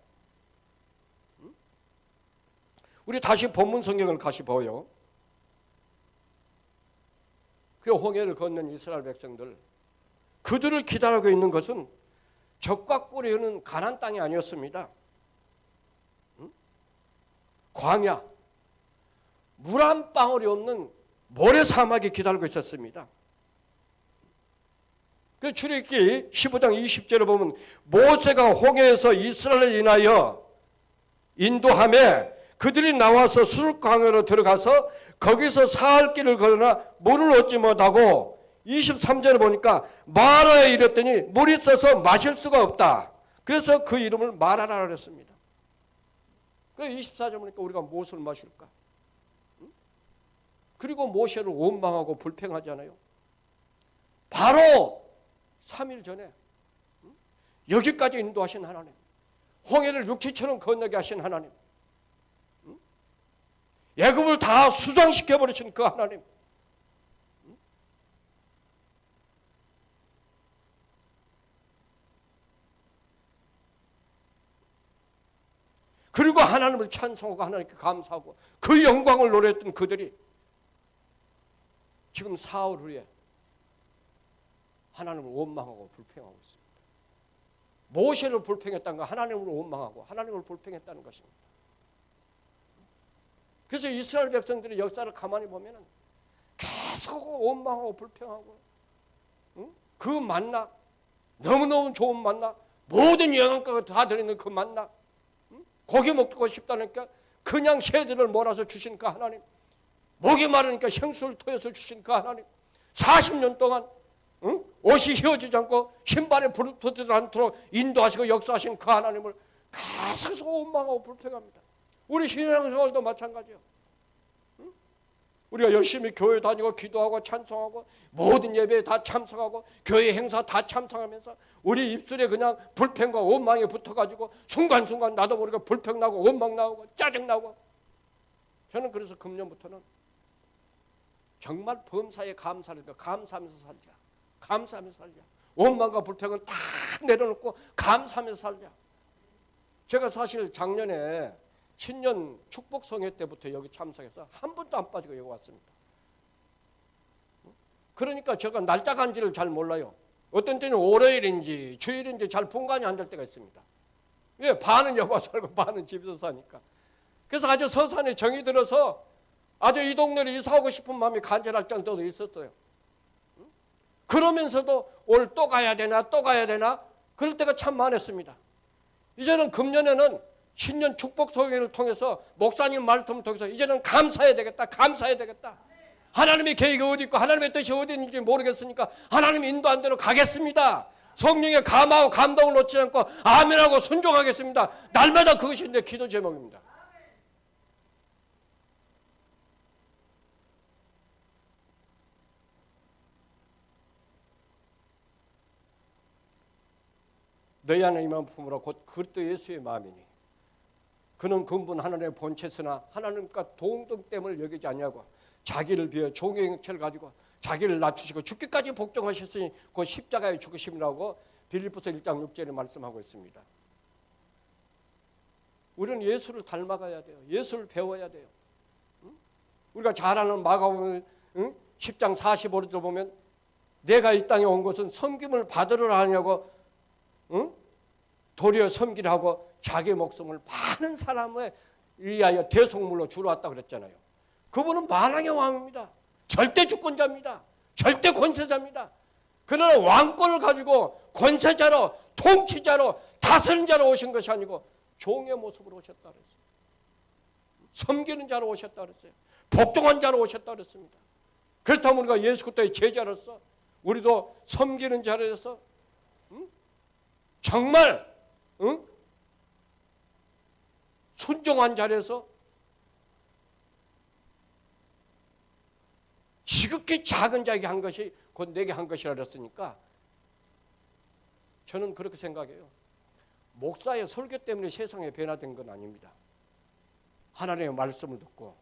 우리 다시 본문 성경을 다시 봐요. 그 홍해를 건넌 이스라엘 백성들, 그들을 기다리고 있는 것은 적과 꿀이 흐르는 가나안 땅이 아니었습니다. 광야, 물 한 방울이 없는 모래 사막이 기다리고 있었습니다. 그 출애굽기 15장 20절에 보면 모세가 홍해에서 이스라엘을 인하여 인도하며 그들이 나와서 수르강으로 들어가서 거기서 사흘 길을 걸으나 물을 얻지 못하고 23절에 보니까 마라에 이르렀더니 물이 있어서 마실 수가 없다. 그래서 그 이름을 마라라 그랬습니다. 그 24절 보니까 우리가 무엇을 마실까? 그리고 모세를 원망하고 불평하잖아요. 바로 3일 전에 여기까지 인도하신 하나님, 홍해를 육지처럼 건너게 하신 하나님, 애굽을 다 수장시켜버리신 그 하나님, 그리고 하나님을 찬송하고 하나님께 감사하고 그 영광을 노래했던 그들이 지금 사흘 후에 하나님을 원망하고 불평하고 있습니다. 모세를 불평했다는 건 하나님을 원망하고 하나님을 불평했다는 것입니다. 그래서 이스라엘 백성들의 역사를 가만히 보면 계속 원망하고 불평하고, 그 만나, 너무너무 좋은 만나, 모든 영양가가 다 들어있는 그 만나, 고기 먹고 싶다니까 그냥 새들을 몰아서 주신 그 하나님, 목이 마르니까 생수를 토해서 주신 그 하나님, 40년 동안 옷이 휘어지지 않고 신발에 불을 붙지 않도록 인도하시고 역사하신 그 하나님을 계속 원망하고 불평합니다. 우리 신앙생활도 마찬가지예요. 우리가 열심히 교회 다니고 기도하고 찬송하고 모든 예배에 다 참석하고 교회 행사 다 참석하면서 우리 입술에 그냥 불평과 원망이 붙어가지고 순간순간 나도 모르게 불평 나고 원망 나오고 짜증 나고. 저는 그래서 금년부터는 정말 범사에 감사를 해서 감사하면서 살자. 감사하면서 살자. 원망과 불평은 다 내려놓고 감사하면서 살자. 제가 사실 작년에 신년 축복성회 때부터 여기 참석해서 한 번도 안 빠지고 여기 왔습니다. 그러니까 제가 날짜 간지를 잘 몰라요. 어떤 때는 월요일인지 주일인지 잘 분간이 안 될 때가 있습니다. 왜? 반은 여기 와서 살고 반은 집에서 사니까. 그래서 아주 서산에 정이 들어서 아주 이 동네를 이사하고 싶은 마음이 간절할 정도도 있었어요. 그러면서도 올 또 가야 되나 또 가야 되나 그럴 때가 참 많았습니다. 이제는 금년에는 신년 축복 소개를 통해서 목사님 말씀을 통해서 이제는 감사해야 되겠다. 감사해야 되겠다. 하나님의 계획이 어디 있고 하나님의 뜻이 어디 있는지 모르겠으니까 하나님 인도한 대로 가겠습니다. 성령의 감화와 감동을 놓지 않고 아멘하고 순종하겠습니다. 날마다 그것이 내 기도 제목입니다. 너희 안에 이만 품으라 곧 그리스도 예수의 마음이니 그는 근본 하나님의 본체스나 하나님과 동등됨을 여기지 아니하고 자기를 비워 종의 형체를 가지고 자기를 낮추시고 죽기까지 복종하셨으니 그 십자가의 죽으심이라고 빌립보서 1장 6절에 말씀하고 있습니다. 우리는 예수를 닮아가야 돼요. 예수를 배워야 돼요. 우리가 잘 아는 마가복음 10장 45절을 보면 내가 이 땅에 온 것은 섬김을 받으러 하냐고 도리어 섬기려 하고 자기 목숨을 많은 사람을 위하여 대속물로 주러 왔다 그랬잖아요. 그분은 만왕의 왕입니다. 절대 주권자입니다. 절대 권세자입니다. 그러나 왕권을 가지고 권세자로 통치자로 다스린 자로 오신 것이 아니고 종의 모습으로 오셨다 그랬어요. 섬기는 자로 오셨다 그랬어요. 복종한 자로 오셨다 그랬습니다. 그렇다면 우리가 예수 그리스도의 제자로서 우리도 섬기는 자로서 정말 순종한 자리에서 지극히 작은 자에게 한 것이 곧 내게 한 것이라 그랬으니까 저는 그렇게 생각해요. 목사의 설교 때문에 세상에 변화된 건 아닙니다. 하나님의 말씀을 듣고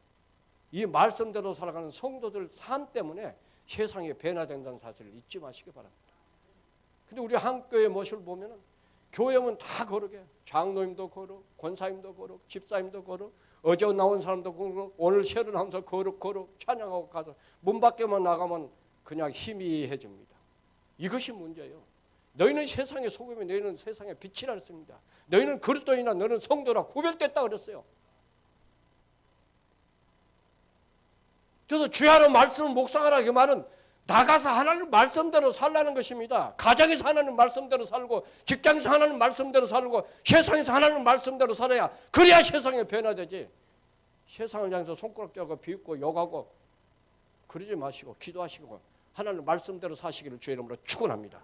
이 말씀대로 살아가는 성도들 삶 때문에 세상에 변화된다는 사실을 잊지 마시기 바랍니다. 근데 우리 한국교회 모습을 보면은 교회면 다 거룩해. 장로님도 거룩, 권사님도 거룩, 집사님도 거룩, 어제 나온 사람도 거룩, 오늘 새로 나오면서 거룩 찬양하고 가서 문 밖에만 나가면 그냥 희미해집니다. 이것이 문제예요. 너희는 세상의 소금이, 너희는 세상의 빛이라 했습니다. 너희는 그리스도인이나 너는 성도라 구별됐다 그랬어요. 그래서 주야로 말씀을 묵상하라 그 말은 나가서 하나님 말씀대로 살라는 것입니다. 가정에서 하나님 말씀대로 살고 직장에서 하나님 말씀대로 살고 세상에서 하나님 말씀대로 살아야 그래야 세상에 변화되지. 세상을 향해서 손가락 쥐고 비웃고 욕하고 그러지 마시고 기도하시고 하나님 말씀대로 사시기를 주의 이름으로 축원합니다.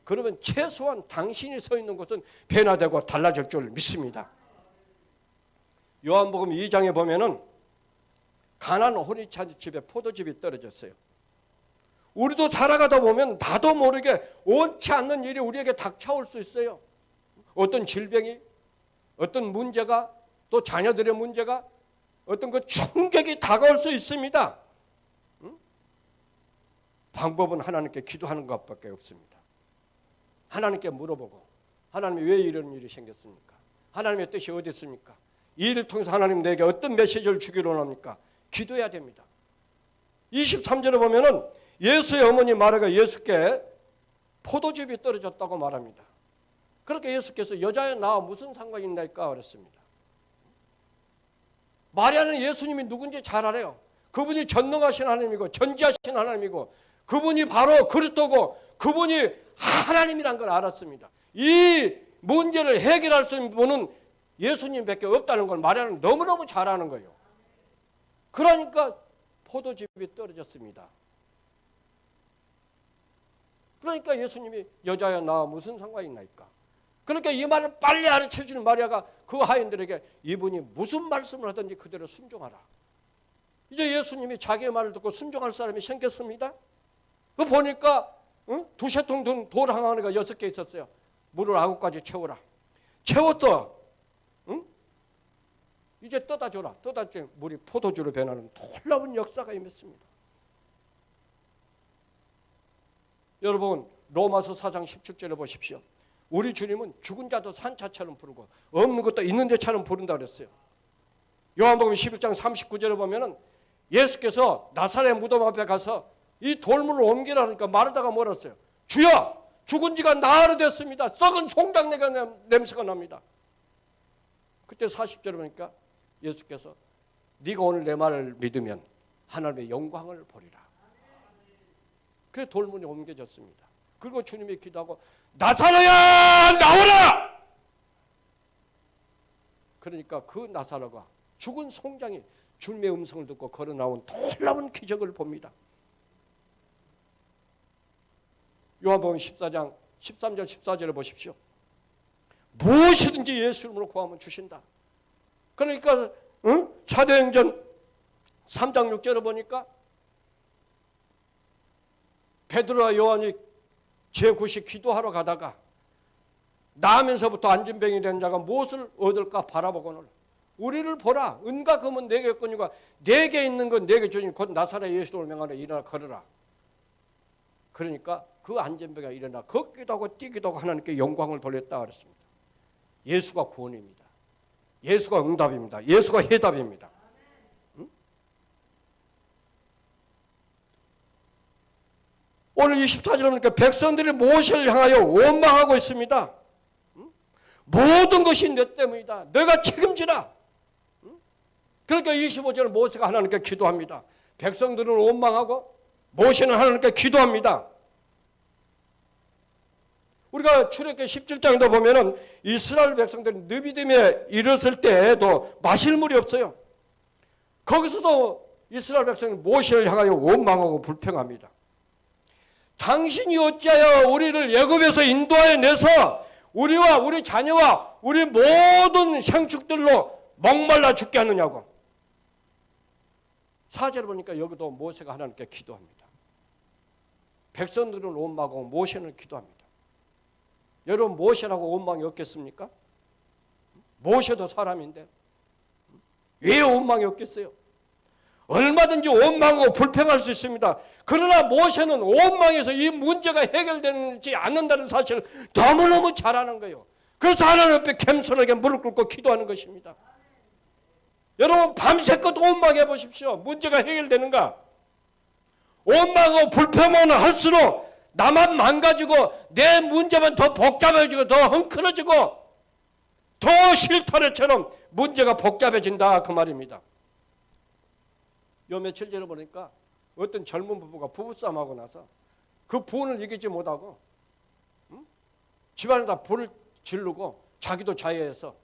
그러면 최소한 당신이 서 있는 곳은 변화되고 달라질 줄 믿습니다. 요한복음 2장에 보면은 가나안 혼인잔치 집에 포도즙이 떨어졌어요. 우리도 살아가다 보면 나도 모르게 원치 않는 일이 우리에게 닥쳐올 수 있어요. 어떤 질병이, 어떤 문제가, 또 자녀들의 문제가, 어떤 그 충격이 다가올 수 있습니다. 방법은 하나님께 기도하는 것밖에 없습니다. 하나님께 물어보고 하나님이 왜 이런 일이 생겼습니까? 하나님의 뜻이 어디 있습니까? 이 일을 통해서 하나님 내게 어떤 메시지를 주기로 합니까? 기도해야 됩니다. 23절에 보면은 예수의 어머니 마리아가 예수께 포도즙이 떨어졌다고 말합니다. 그렇게 예수께서 여자야 나와 무슨 상관이 있나이까 그랬습니다. 마리아는 예수님이 누군지 잘 알아요. 그분이 전능하신 하나님이고 전지하신 하나님이고 그분이 바로 그리스도고 그분이 하나님이란 걸 알았습니다. 이 문제를 해결할 수 있는 분은 예수님밖에 없다는 걸 마리아는 너무너무 잘 아는 거예요. 그러니까 포도즙이 떨어졌습니다. 그러니까 예수님이 여자야 나와 무슨 상관이 있나이까. 그러니까 이 말을 빨리 알아채주는 마리아가 그 하인들에게 이분이 무슨 말씀을 하든지 그대로 순종하라. 이제 예수님이 자기의 말을 듣고 순종할 사람이 생겼습니다. 그 보니까 두세 통 돌 항아리가 6개 있었어요. 물을 9가지 채워라. 채웠어. 이제 떠다 줘라. 떠다 줘. 물이 포도주로 변하는 놀라운 역사가 임했습니다. 여러분 로마서 4장 17절에 보십시오. 우리 주님은 죽은 자도 산자처럼 부르고 없는 것도 있는 데처럼 부른다 그랬어요. 요한복음 11장 39절에 보면은 예수께서 나사렛 무덤 앞에 가서 이 돌물을 옮기라니까 마르다가 뭐랬어요? 주여 죽은 지가 나흘이 됐습니다. 썩은 송장내가 냄새가 납니다. 그때 40절에 보니까 예수께서 네가 오늘 내 말을 믿으면 하나님의 영광을 보리라. 그래서 돌문이 옮겨졌습니다. 그리고 주님이 기도하고 나사로야 나오라. 그러니까 그 나사로가 죽은 송장이 주님의 음성을 듣고 걸어 나온 놀라운 기적을 봅니다. 요한복음 14장 13절 14절에 보십시오. 무엇이든지 예수 이름으로 구하면 주신다. 그러니까 사도행전 3장 6절에 보니까 베드로와 요한이 제9시 기도하러 가다가 나면서부터 안진병이 된 자가 무엇을 얻을까 바라보고는 우리를 보라. 은과 금은 내게 있거니와 내게 있는 건 내게 주니 곧 나사렛 예수를 명하여 일어나 걸으라. 그러니까 그 안진병이 일어나 걷기도 하고 뛰기도 하고 하나님께 영광을 돌렸다 그랬습니다. 예수가 구원입니다. 예수가 응답입니다. 예수가 해답입니다. 오늘 24절에 보니까 백성들이 무엇을 향하여 원망하고 있습니다. 모든 것이 내 때문이다. 내가 책임지라. 그러니까 25절에 모세가 하나님께 기도합니다. 백성들을 원망하고 모세는 하나님께 기도합니다. 우리가 출애굽기 17장에도 보면은 이스라엘 백성들이 느비딤에 이르렀을 때에도 마실 물이 없어요. 거기서도 이스라엘 백성은 모세를 향하여 원망하고 불평합니다. 당신이 어찌하여 우리를 애굽에서 인도하여 내서 우리와 우리 자녀와 우리 모든 생축들로 목말라 죽게 하느냐고. 4절을 보니까 여기도 모세가 하나님께 기도합니다. 백성들은 원망하고 모세는 기도합니다. 여러분, 모세라고 원망이 없겠습니까? 모세도 사람인데 왜 원망이 없겠어요? 얼마든지 원망하고 불평할 수 있습니다. 그러나 모세는 원망해서 이 문제가 해결되지 않는다는 사실을 너무너무 잘 아는 거예요. 그래서 하나님 앞에 겸손하게 무릎 꿇고 기도하는 것입니다. 여러분, 밤새껏 원망해 보십시오. 문제가 해결되는가? 원망하고 불평만 할수록 나만 망가지고 내 문제만 더 복잡해지고 더 헝클어지고 더 실타래처럼 문제가 복잡해진다, 그 말입니다. 요 며칠 전에 보니까 어떤 젊은 부부가 부부싸움하고 나서 그 부인을 이기지 못하고 집안에다 불을 지르고 자기도 자해해서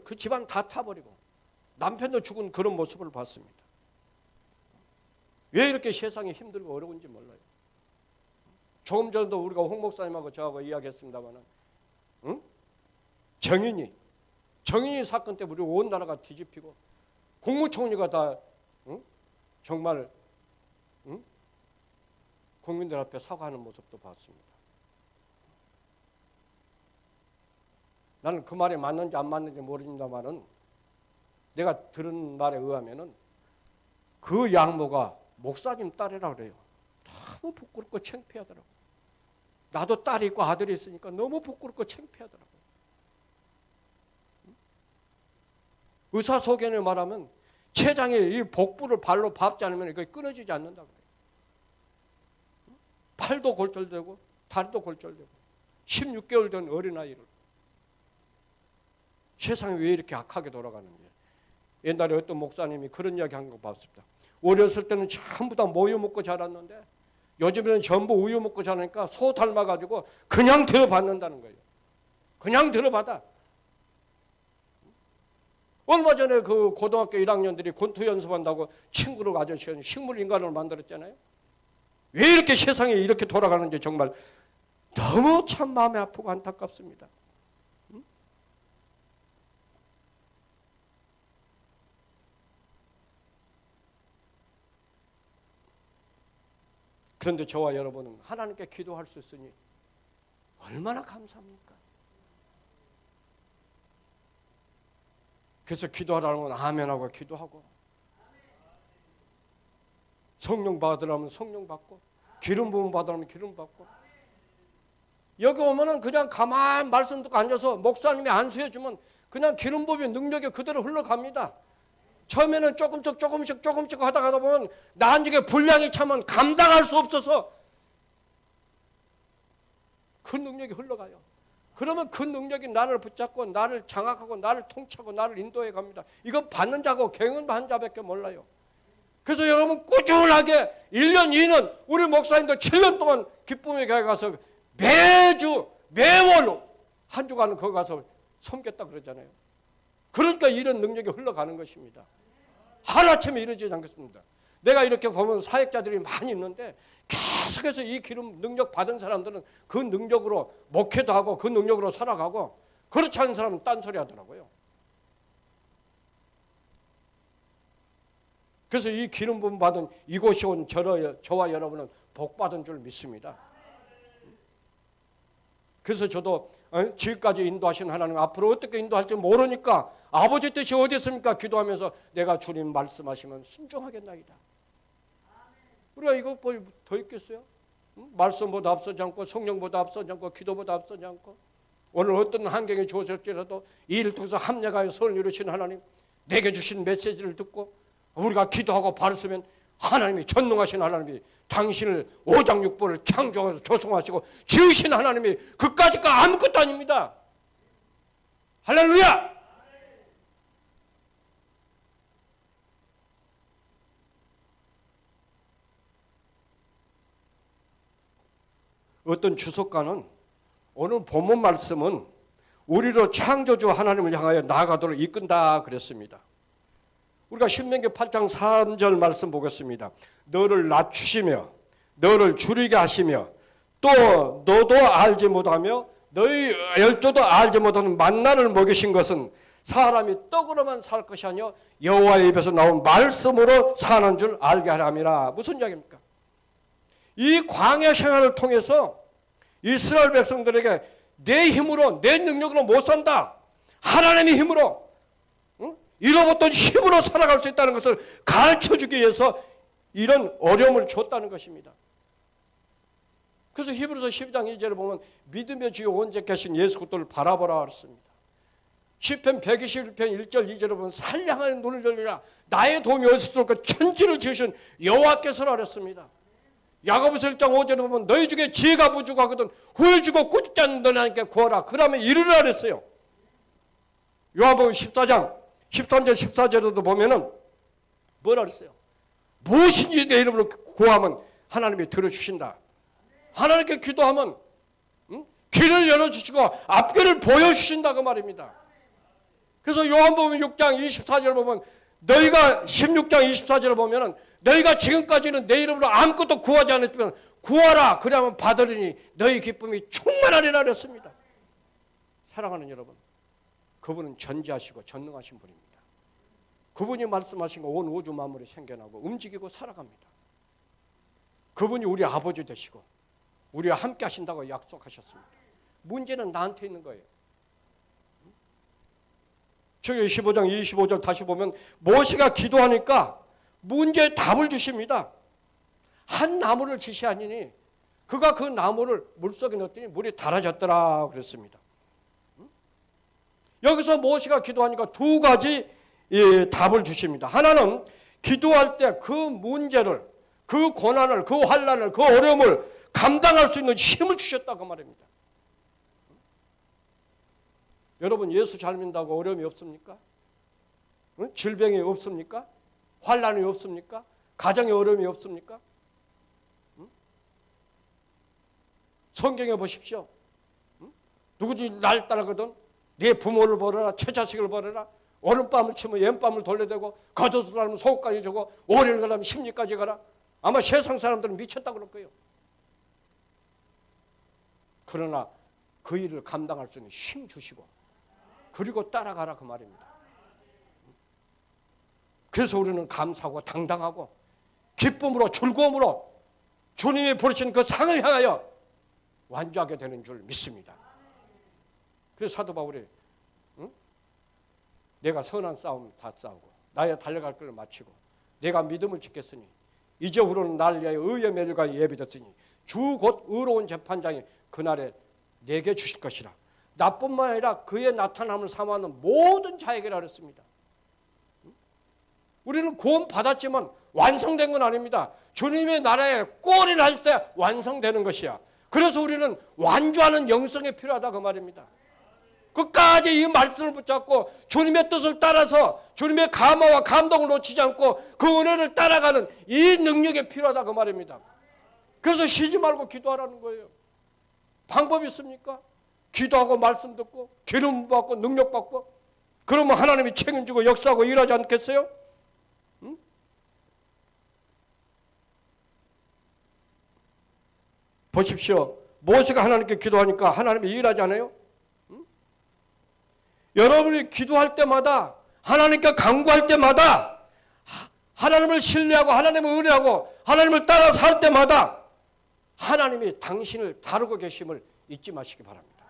그 집안 다 타버리고 남편도 죽은 그런 모습을 봤습니다. 왜 이렇게 세상이 힘들고 어려운지 몰라요. 조금 전에도 우리가 홍 목사님하고 저하고 이야기했습니다마는 정인이 사건 때문에 우리 온 나라가 뒤집히고 국무총리가 다 정말 국민들 앞에 사과하는 모습도 봤습니다. 나는 그 말이 맞는지 안 맞는지 모릅니다만은 내가 들은 말에 의하면은 그 양모가 목사님 딸이라고 그래요. 너무 부끄럽고 창피하더라고. 나도 딸이 있고 아들이 있으니까 너무 부끄럽고 창피하더라고. 의사소견을 말하면 췌장에 이 복부를 발로 밟지 않으면 그게 끊어지지 않는다고 그래요. 팔도 골절되고 다리도 골절되고 16개월 된 어린아이를 세상이 왜 이렇게 악하게 돌아가는지. 옛날에 어떤 목사님이 그런 이야기 한 거 봤습니다. 어렸을 때는 전부 다 모유 먹고 자랐는데 요즘에는 전부 우유 먹고 자라니까 소 닮아가지고 그냥 들어받는다는 거예요. 그냥 들어받아. 얼마 전에 그 고등학교 1학년들이 권투 연습한다고 친구를 가져서 식물 인간을 만들었잖아요. 왜 이렇게 세상이 이렇게 돌아가는지 정말 너무 참 마음이 아프고 안타깝습니다. 그런데 저와 여러분은 하나님께 기도할 수 있으니 얼마나 감사합니까? 그래서 기도하라는 건 아멘하고 기도하고, 성령 받으라면 성령 받고, 기름 부음 받으라면 기름 받고. 여기 오면은 그냥 가만 말씀 듣고 앉아서 목사님이 안수해주면 그냥 기름 부음의 능력이 그대로 흘러갑니다. 처음에는 조금씩 하다 보면 나중에 분량이 차면 감당할 수 없어서 그 능력이 흘러가요. 그러면 그 능력이 나를 붙잡고 나를 장악하고 나를 통치하고 나를 인도해 갑니다. 이건 받는 자고 경험한 자밖에 몰라요. 그래서 여러분 꾸준하게 1년 2년 우리 목사님도 7년 동안 기쁨의 교회 가서 매월 한 주간은 거기 가서 섬겼다 그러잖아요. 그러니까 이런 능력이 흘러가는 것입니다. 하루아침에 이루어지지 않겠습니다. 내가 이렇게 보면 사역자들이 많이 있는데 계속해서 이 기름 능력 받은 사람들은 그 능력으로 목회도 하고 그 능력으로 살아가고, 그렇지 않은 사람은 딴소리 하더라고요. 그래서 이 기름 부음 받은 이곳에 온 저와 여러분은 복 받은 줄 믿습니다. 그래서 저도 지금까지 인도하신 하나님 앞으로 어떻게 인도할지 모르니까 아버지 뜻이 어디 있습니까? 기도하면서 내가 주님 말씀하시면 순종하겠나이다. 우리가 이거 뭐 더 있겠어요? 말씀보다 앞서지 않고 성령보다 앞서지 않고 기도보다 앞서지 않고 오늘 어떤 환경이 주어질지라도 이 일을 통해서 합력하여 선을 이루신 하나님, 내게 주신 메시지를 듣고 우리가 기도하고 발을 쓰면 하나님이 전능하신 하나님이 당신을 오장육부를 창조하셔서 조성하시고 지으신 하나님이 그까짓가 아무것도 아닙니다. 할렐루야! 어떤 주석가는 오늘 본문 말씀은 우리로 창조주 하나님을 향하여 나아가도록 이끈다 그랬습니다. 우리가 신명기 8장 3절 말씀 보겠습니다. 너를 낮추시며 너를 줄이게 하시며 또 너도 알지 못하며 너희 열조도 알지 못하는 만나를 먹이신 것은 사람이 떡으로만 살 것이 아니요 여호와의 입에서 나온 말씀으로 사는 줄 알게 하려 함이라. 무슨 이야기입니까? 이 광야 생활을 통해서 이스라엘 백성들에게 내 힘으로 내 능력으로 못 산다. 하나님의 힘으로 잃어버렸던 힘으로 살아갈 수 있다는 것을 가르쳐주기 위해서 이런 어려움을 줬다는 것입니다. 그래서 히브리서 12장 2절에 보면 믿음의 주요 온전케 하신 예수 그리스도를 바라보라 그랬습니다. 시편 121편 1절 2절에 보면 산량하여 눈을 열리라 나의 도움이 어디서 들어올까 천지를 지으신 여호와께서라 그랬습니다. 야고보서 1장 5절에 보면 너희 중에 지혜가 부족하거든 후회 주고 꾸짖지 않는 너희 하나님께 구하라 그러면 이르라 그랬어요. 요한복음 14장 13절 14절에도 보면은 뭐라 그랬어요? 무엇인지 내 이름으로 구하면 하나님이 들어주신다. 하나님께 기도하면 길을 열어주시고 앞길을 보여주신다 그 말입니다. 그래서 요한복음 6장 24절 보면 너희가 16장 24절을 보면은 너희가 지금까지는 내 이름으로 아무것도 구하지 않았지만 구하라 그러면 받으리니 너희 기쁨이 충만하리라 그랬습니다. 사랑하는 여러분, 그분은 전지하시고 전능하신 분입니다. 그분이 말씀하신 거 온 우주 만물이 생겨나고 움직이고 살아갑니다. 그분이 우리 아버지 되시고 우리와 함께 하신다고 약속하셨습니다. 문제는 나한테 있는 거예요. 출애굽기 15장 25절 다시 보면 모세가 기도하니까 문제에 답을 주십니다. 한 나무를 지시하니니 그가 그 나무를 물속에 넣었더니 물이 달아졌더라 그랬습니다. 여기서 모세가 기도하니까 두 가지 답을 주십니다. 하나는 기도할 때 그 문제를, 그 고난을, 그 환난을, 그 어려움을 감당할 수 있는 힘을 주셨다 그 말입니다. 여러분 예수 잘 믿는다고 어려움이 없습니까? 질병이 없습니까? 환난이 없습니까? 가정에 어려움이 없습니까? 성경에 보십시오. 누구든지 날 따르거든 네 부모를 버려라, 처자식을 버려라, 오른밤을 치면 왼밤을 돌려대고 겉옷을 갈면 속까지 주고 오리를 가려면 심리까지 가라. 아마 세상 사람들은 미쳤다 그럴 거예요. 그러나 그 일을 감당할 수 있는 힘 주시고 그리고 따라가라 그 말입니다. 그래서 우리는 감사하고 당당하고 기쁨으로 즐거움으로 주님이 부르신 그 상을 향하여 완주하게 되는 줄 믿습니다. 그래서 사도 바울이 내가 선한 싸움 다 싸우고 나의 달려갈 길을 마치고 내가 믿음을 지켰으니 이제 후로는 나를 위하여 의의 멸류관이 예비됐으니 주 곧 의로운 재판장이 그날에 내게 주실 것이라. 나뿐만 아니라 그의 나타남을 사모하는 모든 자에게라 그랬습니다. 우리는 구원 받았지만 완성된 건 아닙니다. 주님의 나라에 꼴이 날 때 완성되는 것이야. 그래서 우리는 완주하는 영성이 필요하다 그 말입니다. 끝까지 이 말씀을 붙잡고 주님의 뜻을 따라서 주님의 감화와 감동을 놓치지 않고 그 은혜를 따라가는 이 능력이 필요하다 그 말입니다. 그래서 쉬지 말고 기도하라는 거예요. 방법이 있습니까? 기도하고 말씀 듣고 기름 받고 능력 받고 그러면 하나님이 책임지고 역사하고 일하지 않겠어요? 응? 보십시오. 모세가 하나님께 기도하니까 하나님이 일하지 않아요? 응? 여러분이 기도할 때마다 하나님께 간구할 때마다 하나님을 신뢰하고 하나님을 의뢰하고 하나님을 따라 살 때마다 하나님이 당신을 다루고 계심을 잊지 마시기 바랍니다.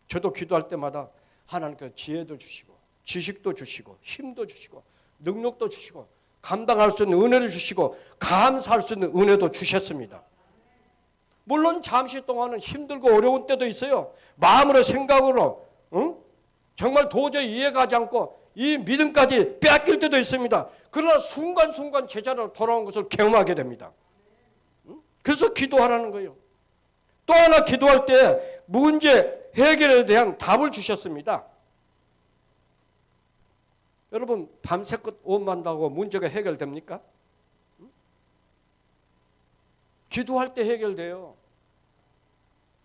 저도 기도할 때마다 하나님께 지혜도 주시고 지식도 주시고 힘도 주시고 능력도 주시고 감당할 수 있는 은혜를 주시고 감사할 수 있는 은혜도 주셨습니다. 물론 잠시 동안은 힘들고 어려운 때도 있어요. 마음으로 생각으로 정말 도저히 이해가지 않고 이 믿음까지 빼앗길 때도 있습니다. 그러나 순간순간 제자로 돌아온 것을 경험하게 됩니다. 그래서 기도하라는 거예요. 또 하나 기도할 때 문제 해결에 대한 답을 주셨습니다. 여러분 밤새껏 오만다고 문제가 해결됩니까? 기도할 때 해결돼요.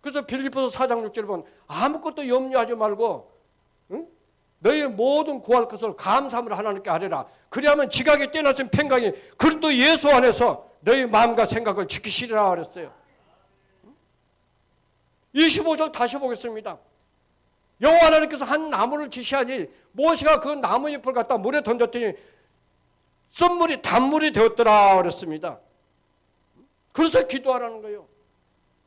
그래서 빌립보서 4장 6절에 보면 아무것도 염려하지 말고 너희 모든 구할 것을 감사함으로 하나님께 아뢰라. 그리하면 지각에 뛰어나신 평강이 그리스도 예수 안에서 너희 마음과 생각을 지키시리라 그랬어요. 25절 다시 보겠습니다. 여호와 하나님께서 한 나무를 지시하니 모세가 그 나무 잎을 갖다 물에 던졌더니 썬물이 단물이 되었더라 그랬습니다. 그래서 기도하라는 거예요.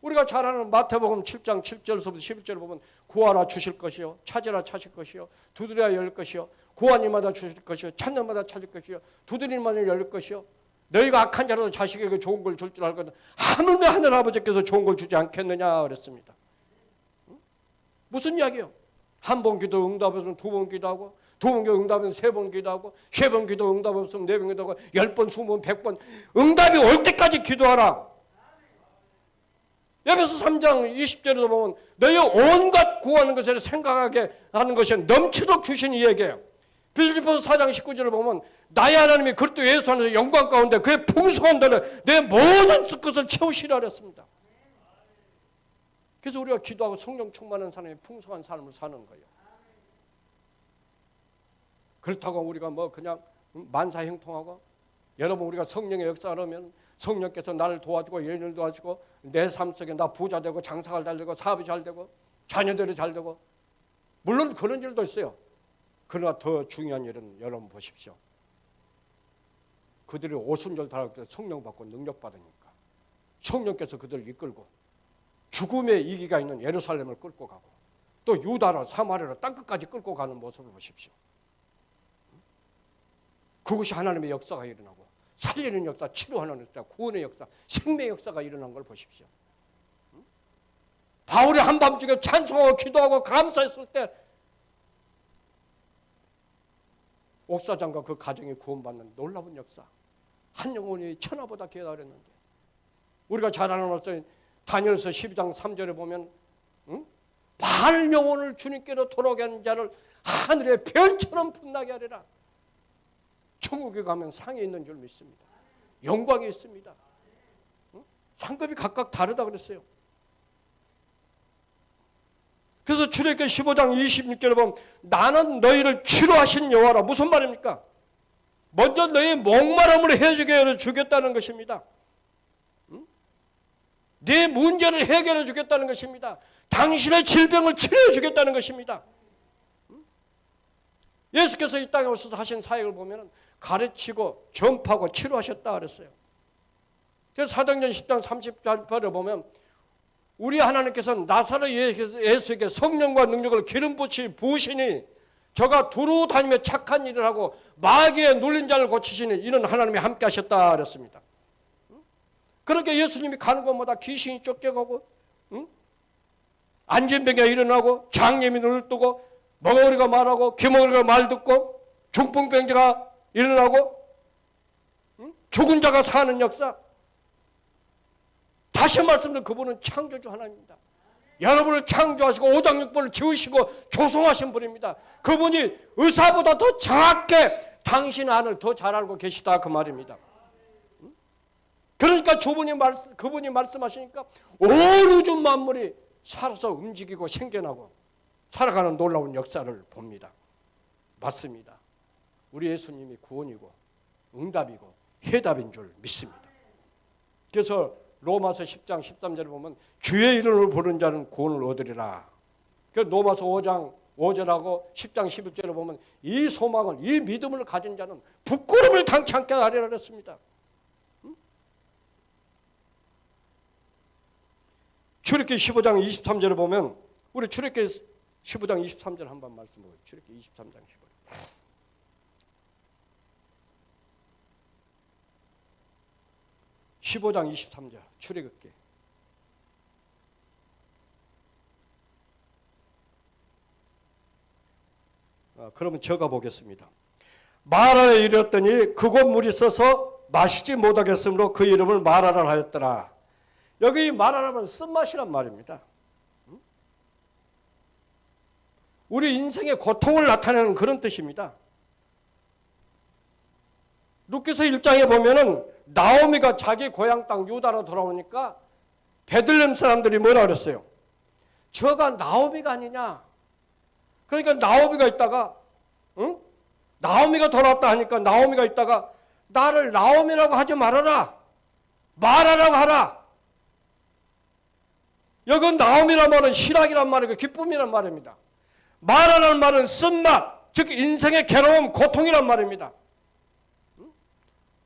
우리가 잘 아는 마태복음 7장 7절에서부터 11절을 보면 구하라 주실 것이요, 찾으라 찾을 것이요, 두드려야 열릴 것이요, 구하니마다 주실 것이요, 찾는마다 찾을 것이요, 두드리니마다 열릴 것이요. 너희가 악한 자라도 자식에게 좋은 걸 줄 줄 알거든 하물며 하늘 아버지께서 좋은 걸 주지 않겠느냐 그랬습니다. 무슨 이야기요? 한 번 기도 응답했으면 두 번 기도하고, 두 번 기도 응답했으면 세 번 기도하고, 세 번 기도 응답했으면 네 번 기도하고, 10번, 20번, 100번 응답이 올 때까지 기도하라. 에베소 3장 20절에도 보면 너희 온갖 구하는 것을 생각하게 하는 것이 넘치도록 주신 이에게, 빌립보서 4장 19절을 보면 나의 하나님이 그리스도 예수 안에서 영광 가운데 그의 풍성한 대로 내 모든 것을 채우시라 그랬습니다. 그래서 우리가 기도하고 성령 충만한 사람이 풍성한 삶을 사는 거예요. 그렇다고 우리가 뭐 그냥 만사형통하고, 여러분 우리가 성령의 역사를 하면 성령께서 나를 도와주고 예언을 도와주고 내 삶 속에 나 부자 되고 장사가 잘 되고 사업이 잘 되고 자녀들이 잘 되고, 물론 그런 일도 있어요. 그러나 더 중요한 일은 여러분 보십시오. 그들이 오순절 다할 때 성령 받고 능력 받으니까 성령께서 그들을 이끌고 죽음의 이기가 있는 예루살렘을 끌고 가고 또 유다로 사마리아로 땅끝까지 끌고 가는 모습을 보십시오. 그것이 하나님의 역사가 일어나고 살리는 역사, 치료하는 역사, 구원의 역사, 생명의 역사가 일어난 걸 보십시오. 바울이 한밤중에 찬송하고 기도하고 감사했을 때 옥사장과 그 가정이 구원받는 놀라운 역사, 한 영혼이 천하보다 귀하다 그랬는데, 우리가 잘 아는 말씀 다니엘서 12장 3절에 보면 반 영혼을 주님께로 돌아오게 하는 자를 하늘의 별처럼 빛나게 하리라. 천국에 가면 상이 있는 줄 믿습니다. 영광이 있습니다. 상급이 각각 다르다 그랬어요. 그래서 출애굽기 15장 26절에 보면 나는 너희를 치료하신 여호와라. 무슨 말입니까? 먼저 너희 목마름을 해주게 주겠다는 것입니다. 네 문제를 해결해 주겠다는 것입니다. 당신의 질병을 치료해 주겠다는 것입니다. 예수께서 이 땅에 오셔서 하신 사역을 보면 가르치고 전파하고 치료하셨다 그랬어요. 그래서 사도행전 10장 30절에 보면 우리 하나님께서는 나사렛 예수에게 성령과 능력을 기름 부으시니 저가 두루 다니며 착한 일을 하고 마귀에 눌린 자를 고치시니 이는 하나님이 함께 하셨다 그랬습니다. 그렇게 예수님이 가는 곳마다 귀신이 쫓겨가고 안진병이 일어나고 장염이 눈을 뜨고 먹어리가 말하고 귀머거리가 말 듣고 중풍병자가 일어나고 죽은 자가 사는 역사. 다시 말씀드리면 그분은 창조주 하나님입니다. 여러분을 창조하시고 오장육부를 지으시고 조성하신 분입니다. 그분이 의사보다 더 정확하게 당신 안을 더 잘 알고 계시다 그 말입니다. 그러니까 그분이 말씀하시니까 온 우주 만물이 살아서 움직이고 생겨나고 살아가는 놀라운 역사를 봅니다. 맞습니다. 우리 예수님이 구원이고 응답이고 해답인 줄 믿습니다. 그래서 로마서 10장 13절에 보면 주의 이름을 부르는 자는 구원을 얻으리라. 그래서 로마서 5장 5절하고 10장 11절에 보면 이 소망을, 이 믿음을 가진 자는 부끄러움을 당치 않게 하리라 그랬습니다. 출애굽기 15장 23절에 보면 우리 출애굽기 15장 23절 한번 말씀 보세요. 출애굽기 23장 15절. 15장 23절 출애굽기. 그러면 적어 보겠습니다. 마라에 이르렀더니 그곳 물이 써서 마시지 못하겠으므로 그 이름을 마라라 하였더라. 여기 마라라면 쓴맛이란 말입니다. 우리 인생의 고통을 나타내는 그런 뜻입니다. 룻기서 1장에 보면은 나오미가 자기 고향 땅 유다로 돌아오니까 베들레헴 사람들이 뭐라 그랬어요? 저가 나오미가 아니냐? 그러니까 나오미가 있다가 응? 나오미가 돌아왔다 하니까 나오미가 있다가 나를 나오미라고 하지 말아라. 말하라고 하라. 여기 나오미란 말은 희락이란 말이고 기쁨이란 말입니다. 말하라는 말은 쓴맛, 즉 인생의 괴로움, 고통이란 말입니다.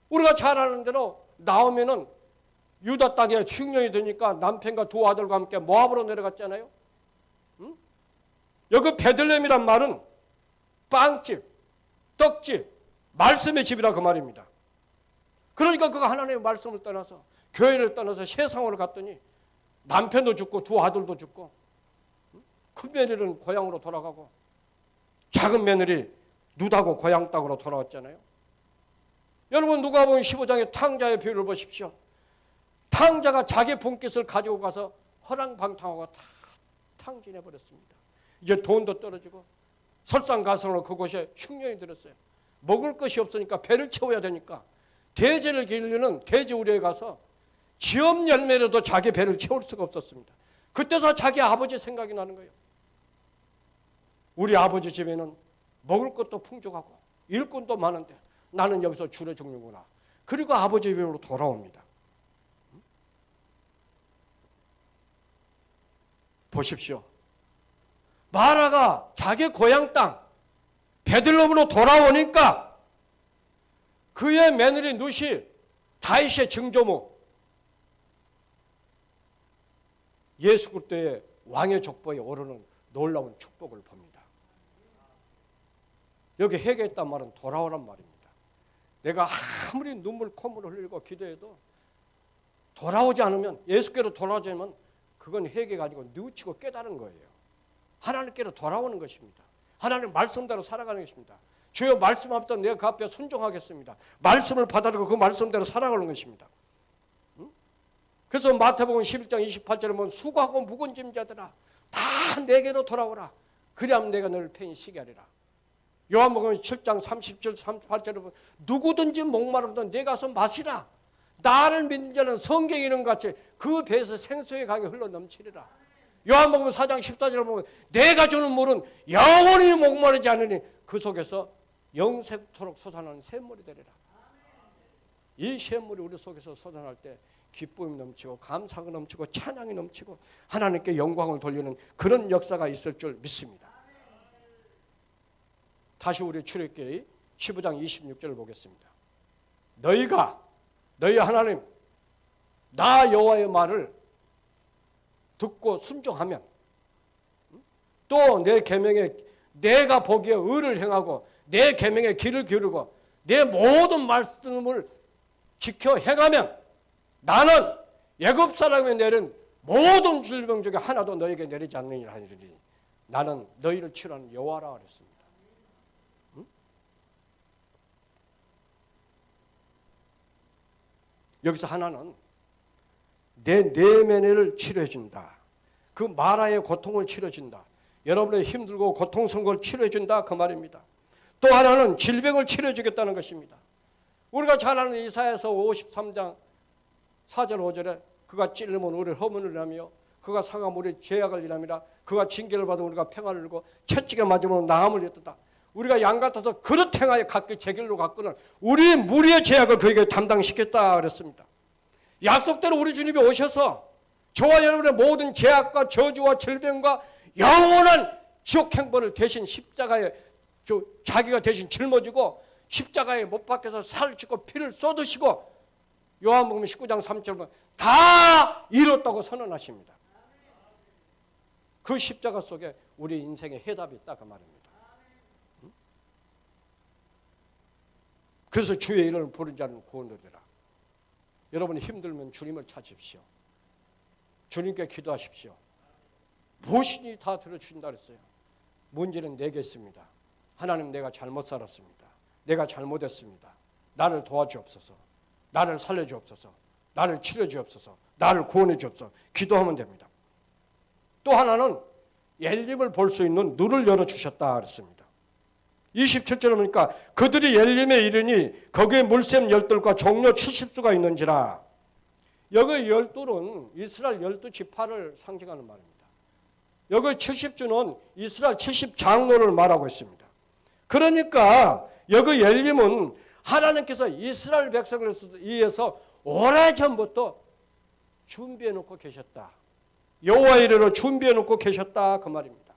우리가 잘 아는 대로 나오미는 유다 땅에 흉년이 되니까 남편과 두 아들과 함께 모압으로 내려갔잖아요. 여기 베들레헴이란 말은 빵집, 떡집, 말씀의 집이라 그 말입니다. 그러니까 그가 하나님의 말씀을 떠나서 교회를 떠나서 세상으로 갔더니 남편도 죽고 두 아들도 죽고 큰 며느리는 고향으로 돌아가고 작은 며느리 누다고 고향 땅으로 돌아왔잖아요. 여러분 누가복음 15장의 탕자의 비유를 보십시오. 탕자가 자기 본깃을 가지고 가서 허랑방탕하고 다 탕진해버렸습니다. 이제 돈도 떨어지고 설상가상으로 그곳에 흉년이 들었어요. 먹을 것이 없으니까 배를 채워야 되니까 대제를 기르는 돼지우리에 가서 지업 열매라도 자기 배를 채울 수가 없었습니다. 그때서 자기 아버지 생각이 나는 거예요. 우리 아버지 집에는 먹을 것도 풍족하고 일꾼도 많은데 나는 여기서 줄여 죽는구나. 그리고 아버지 집으로 돌아옵니다. 보십시오. 마라가 자기 고향 땅 베들레헴으로 돌아오니까 그의 며느리 룻이 다윗의 증조모 예수 그리스도의 왕의 족보에 오르는 놀라운 축복을 봅니다. 여기 회개했단 말은 돌아오란 말입니다. 내가 아무리 눈물 콧물을 흘리고 기도해도 돌아오지 않으면 예수께로 돌아오지 않으면 그건 회개 가지고 뉘우치고 깨달은 거예요. 하나님께로 돌아오는 것입니다. 하나님 말씀대로 살아가는 것입니다. 주여 말씀 앞에 내가 그 앞에 순종하겠습니다. 말씀을 받아들이고 그 말씀대로 살아가는 것입니다. 그래서 마태복음 11장 28절에 보면 수고하고 무거운 짐자들아 다 내게로 돌아오라. 그리하면 내가 너를 편히 쉬게 하리라. 요한복음 7장 30절 38절에 보면 누구든지 목마르면 내 가서 마시라. 나를 믿는 자는 성경에 이름 같이 그 배에서 생수의 강이 흘러 넘치리라. 요한복음 4장 14절에 보면 내가 주는 물은 영원히 목마르지 않으니 그 속에서 영생토록 솟아나는 샘물이 되리라. 이 샘물이 우리 속에서 솟아날 때 기쁨이 넘치고 감사가 넘치고 찬양이 넘치고 하나님께 영광을 돌리는 그런 역사가 있을 줄 믿습니다. 다시 우리 출애굽기 15장 26절을 보겠습니다. 너희 하나님 나 여호와의 말을 듣고 순종하면 또 내 계명에 내가 보기에 의를 행하고 내 계명에 귀를 기울이고 내 모든 말씀을 지켜 행하면 나는 애굽 사람에 내린 모든 질병 중에 하나도 너에게 내리지 않느니라 하니 나는 너희를 치료하는 여호와라 그랬습니다. 여기서 하나는 내 내면을 치료해준다. 그 마라의 고통을 치료해준다. 여러분의 힘들고 고통스러운 걸 치료해준다 그 말입니다. 또 하나는 질병을 치료해주겠다는 것입니다. 우리가 잘 아는 이사야서 53장 4절 5절에 그가 찔림은 우리 허물을 일하며 그가 상함 우리 죄악을 일함이라. 그가 징계를 받으면 우리가 평안을 누리고 채찍에 맞으면 나음을 입었다. 우리가 양 같아서 그릇 행하여 각기 제 길로 갔거늘 우리 무리의 죄악을 그에게 담당시켰다 그랬습니다. 약속대로 우리 주님이 오셔서 저와 여러분의 모든 죄악과 저주와 질병과 영원한 지옥 행벌을 대신 십자가에 자기가 대신 짊어지고 십자가에 못 박혀서 살을 찢고 피를 쏟으시고 요한복음 19장 3절에 다 이뤘다고 선언하십니다. 그 십자가 속에 우리 인생의 해답이 있다 그 말입니다. 그래서 주의 이름을 부른 자는 구원되리라. 여러분이 힘들면 주님을 찾으십시오. 주님께 기도하십시오. 무엇이니 다 들어주신다 그랬어요. 문제는 내게 있습니다. 하나님 내가 잘못 살았습니다. 내가 잘못했습니다. 나를 도와주옵소서. 나를 살려주옵소서. 나를 치료주옵소서. 나를 구원해주옵소서. 기도하면 됩니다. 또 하나는 엘림을 볼 수 있는 눈을 열어주셨다 그랬습니다. 27절에 보니까 그들이 엘림에 이르니 거기에 물샘 열둘과 종려 70수가 있는지라. 여기 열둘은 이스라엘 12지파를 상징하는 말입니다. 여기 70주는 이스라엘 70장로를 말하고 있습니다. 그러니까 여기 엘림은 하나님께서 이스라엘 백성을 위해서 오래전부터 준비해 놓고 계셨다. 여호와 이르러 준비해 놓고 계셨다 그 말입니다.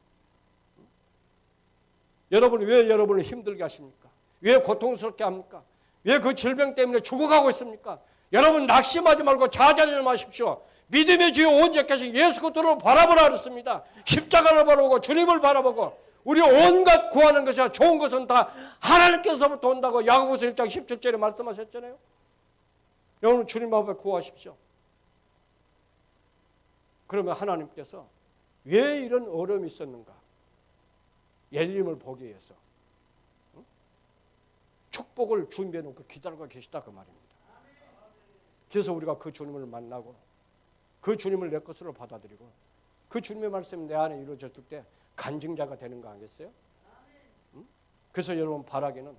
여러분 왜 여러분을 힘들게 하십니까? 왜 고통스럽게 합니까? 왜 그 질병 때문에 죽어가고 있습니까? 여러분 낙심하지 말고 좌절하지 마십시오. 믿음의 주여 온전히 계신 예수 그리스도를 바라보라 그랬습니다. 십자가를 바라보고 주님을 바라보고 우리 온갖 구하는 것이야 좋은 것은 다 하나님께서부터 온다고 야고보서 1장 17절에 말씀하셨잖아요. 여러분 주님 앞에 구하십시오. 그러면 하나님께서 왜 이런 어려움이 있었는가? 엘림을 보기 위해서 축복을 준비해 놓고 기다리고 계시다 그 말입니다. 그래서 우리가 그 주님을 만나고 그 주님을 내 것으로 받아들이고 그 주님의 말씀이 내 안에 이루어졌을 때 간증자가 되는 거 아니겠어요? 그래서 여러분 바라기는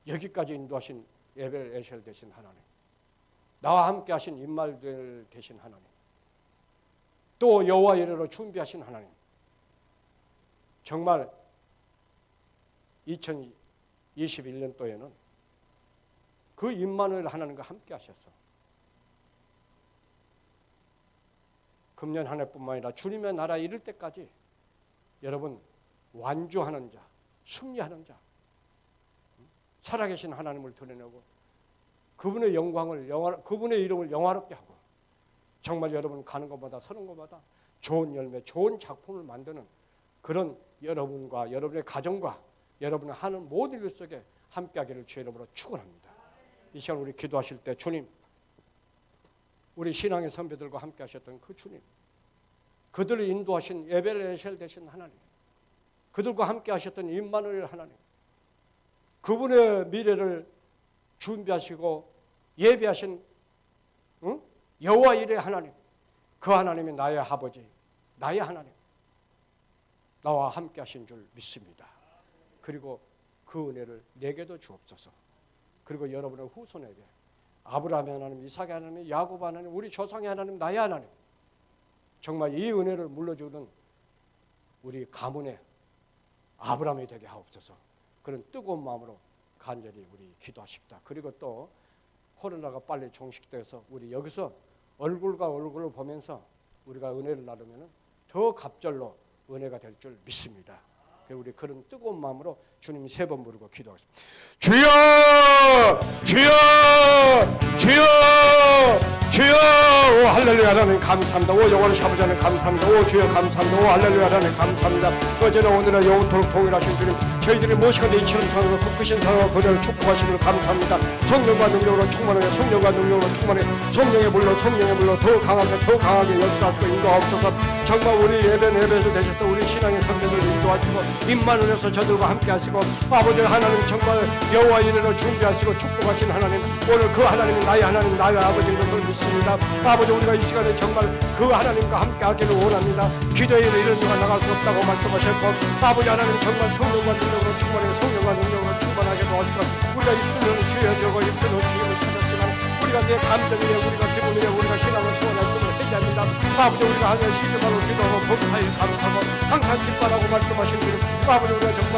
여기까지 인도하신 에벨 에셀 되신 하나님, 나와 함께 하신 임마누엘 되신 하나님, 또 여호와 이르러 준비하신 하나님, 정말 2021년도에는 그 임마누엘 하나님과 함께 하셔서 금년 한 해뿐만 아니라 주님의 나라에 이를 때까지 여러분 완주하는 자, 승리하는 자, 살아계신 하나님을 드러내고 그분의 영광을 그분의 이름을 영화롭게 하고 정말 여러분 가는 것마다 서는 것마다 좋은 열매, 좋은 작품을 만드는 그런 여러분과 여러분의 가정과 여러분의 하는 모든 일 속에 함께하기를 주의 이름으로 축원합니다. 이 시간 우리 기도하실 때 주님, 우리 신앙의 선배들과 함께 하셨던 그 주님, 그들을 인도하신 에벨 에셀 되신 하나님, 그들과 함께 하셨던 임마누엘 하나님, 그분의 미래를 준비하시고 예비하신 여호와 이레 하나님, 그 하나님이 나의 아버지, 나의 하나님, 나와 함께 하신 줄 믿습니다. 그리고 그 은혜를 내게도 주옵소서. 그리고 여러분의 후손에게 아브라함의 하나님, 이삭의 하나님, 야곱 하나님, 우리 조상의 하나님, 나의 하나님, 정말 이 은혜를 물려주는 우리 가문의 아브라함이 되게 하옵소서. 그런 뜨거운 마음으로 간절히 우리 기도하십니다. 그리고 또 코로나가 빨리 종식돼서 우리 여기서 얼굴과 얼굴을 보면서 우리가 은혜를 나누면 더 갑절로 은혜가 될 줄 믿습니다. 우리 그런 뜨거운 마음으로 주님 3번 부르고 기도하겠습니다. 주여, 주여, 주여, 주여. 오 할렐루야 하나님 감사합니다. 오 영원한 아버지 하나님 감사합니다. 오 주여 감사합니다. 오 할렐루야 하나님 감사합니다. 어제나 오늘은 영원토록 동일하신 주님, 저희들이 무엇이든지 이처럼 사랑으로 그 크신 사랑과 그녀를 축복하시기를 감사합니다. 성령과 능력으로 충만하게, 성령과 능력으로 충만해, 성령의 물로 더 강하게 역사하시고 인도하옵소서. 정말 우리 예배를 되셔서 우리 신앙의 선배들을 인도하시고 임마누엘에서 저들과 함께 하시고 아버지 하나님 정말 여호와 이르러 준비하시고 축복하신 하나님, 오늘 그 하나님이 나의 하나님, 나의 아버지인 것을 믿습니다. 아버지 우리가 이 시간에 정말 그 하나님과 함께 하기를 원합니다. 기도에 이런 데가 나갈 수 없다고 말씀하셨고 아버지 하나님 정말 성령과 능력으로 충만해, 성령과 능력으로 충만하게 도와주시고 우리가 입술로는 주여주고 입술로는 주님을 찾았지만 우리가 내 감정이에 우리가 기분이에 우리가 신앙을 세워낼 수를 회개합니다. 아버지 우리가 하늘 시집하고 기도하고 범사에 감사하고 항상 기뻐하고 말씀하신 주님, 아버지 우리가 정말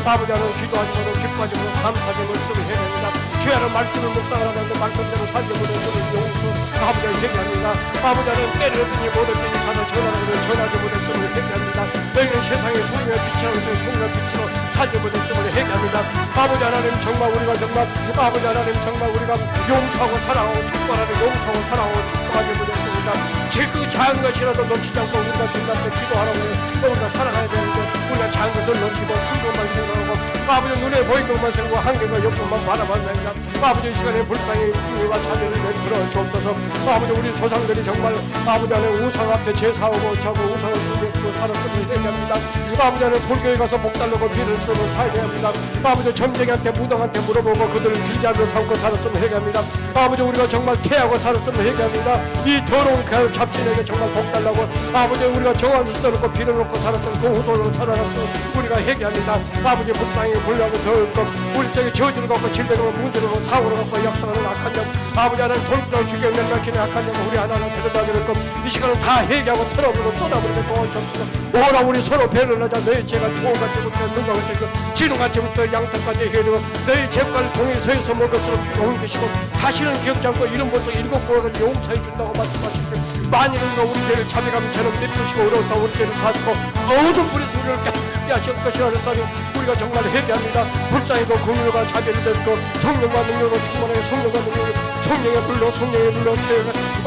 아버지 하나님 기도하시고 기뻐하시고 감사의 말씀을 해냅니다. 주야는 말씀을 묵상하면서 말씀대로 살려보는 주를 용서 아버지를 회개합니다. 아버지 하나님 때를 얻으니 모든 때니 가서 전하지 못할 수를 회개합니다. 너희는 세상의 소리와 빛이라고 해서 소리와 빛으로 살려보는 수를 회개합니다. 아버지 하나님 정말 우리가 정말 아버지 하나님 정말 우리가 용서하고 사랑하고 축복하는 용서하고 사랑하고 축복하지 못했습니다. 지금 작은 것이라도 놓치지 않고 우리가 주님 앞에 기도하라고 해요. 우리가 살아가야 되는데 우리가 작은 것을 놓치고 큰 것만 생각하고 아버지 눈에 보이는 것만 생각하고 한계가 욕심만 바라만 됩니다. 아버지 이 시간에 불쌍히 우리가 자비를 내리들어 주옵소서. 아버지 우리 조상들이 정말 아버지 안에 우상 앞에 제사하고 저고 우상을 숨기고 살았음을 회개합니다. 아버지 안에 불교에 가서 목 달라고 비를 쓰고 살아야 합니다. 아버지 점쟁이한테 무당한테 물어보고 그들을 길잡이로 삼고 살았음을 회개합니다. 아버지 우리가 정말 태하고 살았음을 회개합니다. 이 더러운 잡신에게 정말 복 달라고 아버지 우리가 정화를 써놓고 비를 놓고 살았던 그 후손으로 살아났음을 우리가 회개합니다. 아버지 불쌍히 성령이 불려하고 더욱더 우리 속에 저주를 갖고 질병으로 문제로 사고를 갖고 역사하는 악한 영 아버지 하나님 돌부터 죽여낸 막히는 악한 영 우리 하나님 데려다줄 것 이 시간은 다 회개하고 털어버리고 쏟아버리고 도와주옵소서. 오라 우리 서로 배를 하자. 너희 죄가 초같이 붙어 눈과 같이 진홍같이 붙어 양털까지 해결되고 너희 죄과를 통해 서에서 먹은 것으로 옮기시고 다시는 기억지 않고 이름 벌써 7번을 용서해 준다고 말씀하시고 만일은 너 우리 죄를 자비감처럼 내쁘시고 어려워서 우리 죄를 사주고 모든 뿌리 소리를 깨끗이 하실 것이라 하셨다니 우리가 정말 회개합니다. 불쌍히도 긍휼과 자비를 베풀고 성령과 능력으로 충만하게 성령과 능력으로 성령의 불로 성령의 불로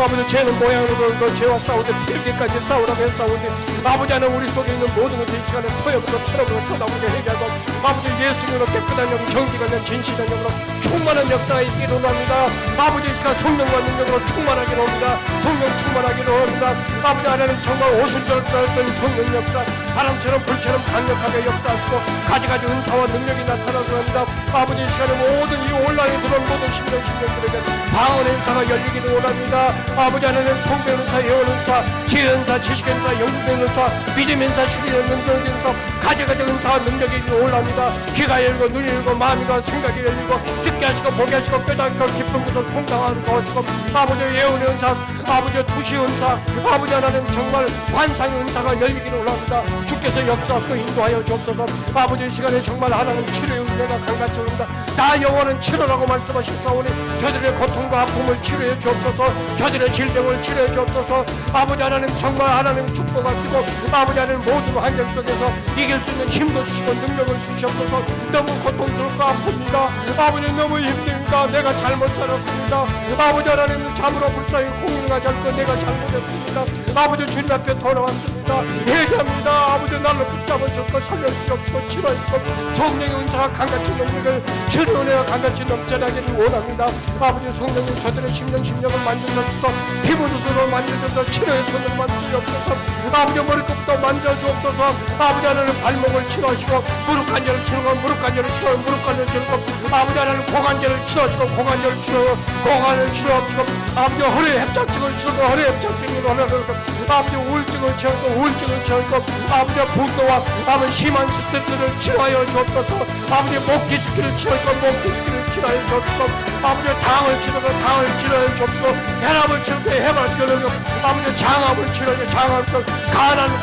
아버지 죄는 모양으로 돌고 죄와 싸우되 필기까지 싸우라고 했사오니 아버지 하나님 우리 속에 있는 모든 것을 이 시간에 토해버려 털어버려 쳐다보게 해결하고 아버지 예수님으로 깨끗한 영 정직한 영 진실한 영으로 충만한 역사가 있기를 원합니다. 아버지 이 시간 성령과 능력으로 충만하기를 합니다. 성령 충만하기를 합니다. 아버지 하나님 정말 오순절을 따랐던 성령 역사 바람처럼 불처럼 강력하게 역사하시고 가지가지 은사와 능력이 나타나고 합니다. 아버지 이 시간에 모든 이 온라인에 들어온 모든 심령들에게 방언의 은사가 열리기를 원합니다. 아버지 하나님 통배 은사, 예언 은사, 지혜 은사, 지식 은사, 영국의 은사, 믿음 은사, 추리의 능력 은사 가지가지 은사와 능력이 올라옵니다. 귀가 열리고 눈이 열리고 마음이 가 생각이 열리고 듣게 하시고 보게 하시고 뼈다귀고 깊은 곳을 통당하고 도와주고 아버지 예언의 은사 아버지 투시 은사 아버지 하나님 정말 환상의 은사가 열리기를 원합니다. 주께서 역사하고 인도하여 주옵소서. 아버지 이 시간에 정말 하나님 치료의 은혜가 강같이 오릅니다. 나 영원한 치료라고 말씀하셨사오니 저들의 고통과 아픔을 치료해 주옵소서. 저들의 질병을 치료해 주옵소서. 아버지 하나님 정말 하나님 축복하시고 아버지 하나님 모든 환경 속에서 이길 수 있는 힘도 주시고 능력을 주시옵소서. 너무 고통스럽고 아픕니다. 아버지 너무 힘듭니다. 내가 잘못 살았습니다. 아버지 하나님 참으로 불쌍히 공인하지 않고 내가 잘못했습니다. 아버지 주님 앞에 돌아왔습니다. 회개합니다. 아버지 나를 붙잡으셨고 살려주시옵시고 치료하시고 성령의 은사가 강같이 능력을 치료 은혜가 강같이 넘쳐나기를 원합니다. 아버지 성령님 저들의 심령을 만져주옵소서. 피부주스로 만져주옵소서. 치료의 손으로 만져주옵소서. 아버지 머리끝부터 만져주옵소서. 아버지 하나님 발목을 치료하시고 무릎 관절을 치료하고 무릎 관절을 치료하고 무릎 관절을 치료하고 아버지 하나님 고관절을 치료하시고 고관절을 치료하고 고관을 치료하시고 아버지 허리 협착증을 치료하고 허리 협착증을 하시고 아버지 우울증을 치료하고 우울증을 치료하고 아버지 분노와 아버지 심한 스트레스를 치료하여 주옵소서. 아버지 목 디스크를 치료하고 목 디스크를 치료하여 주옵소서. 아버지 당을 치료하고 당을 치료하여 주옵소서. 혈압을 치료하고 혈압을 치료하고 아버지 장암을 치료하고 장암을 치료하고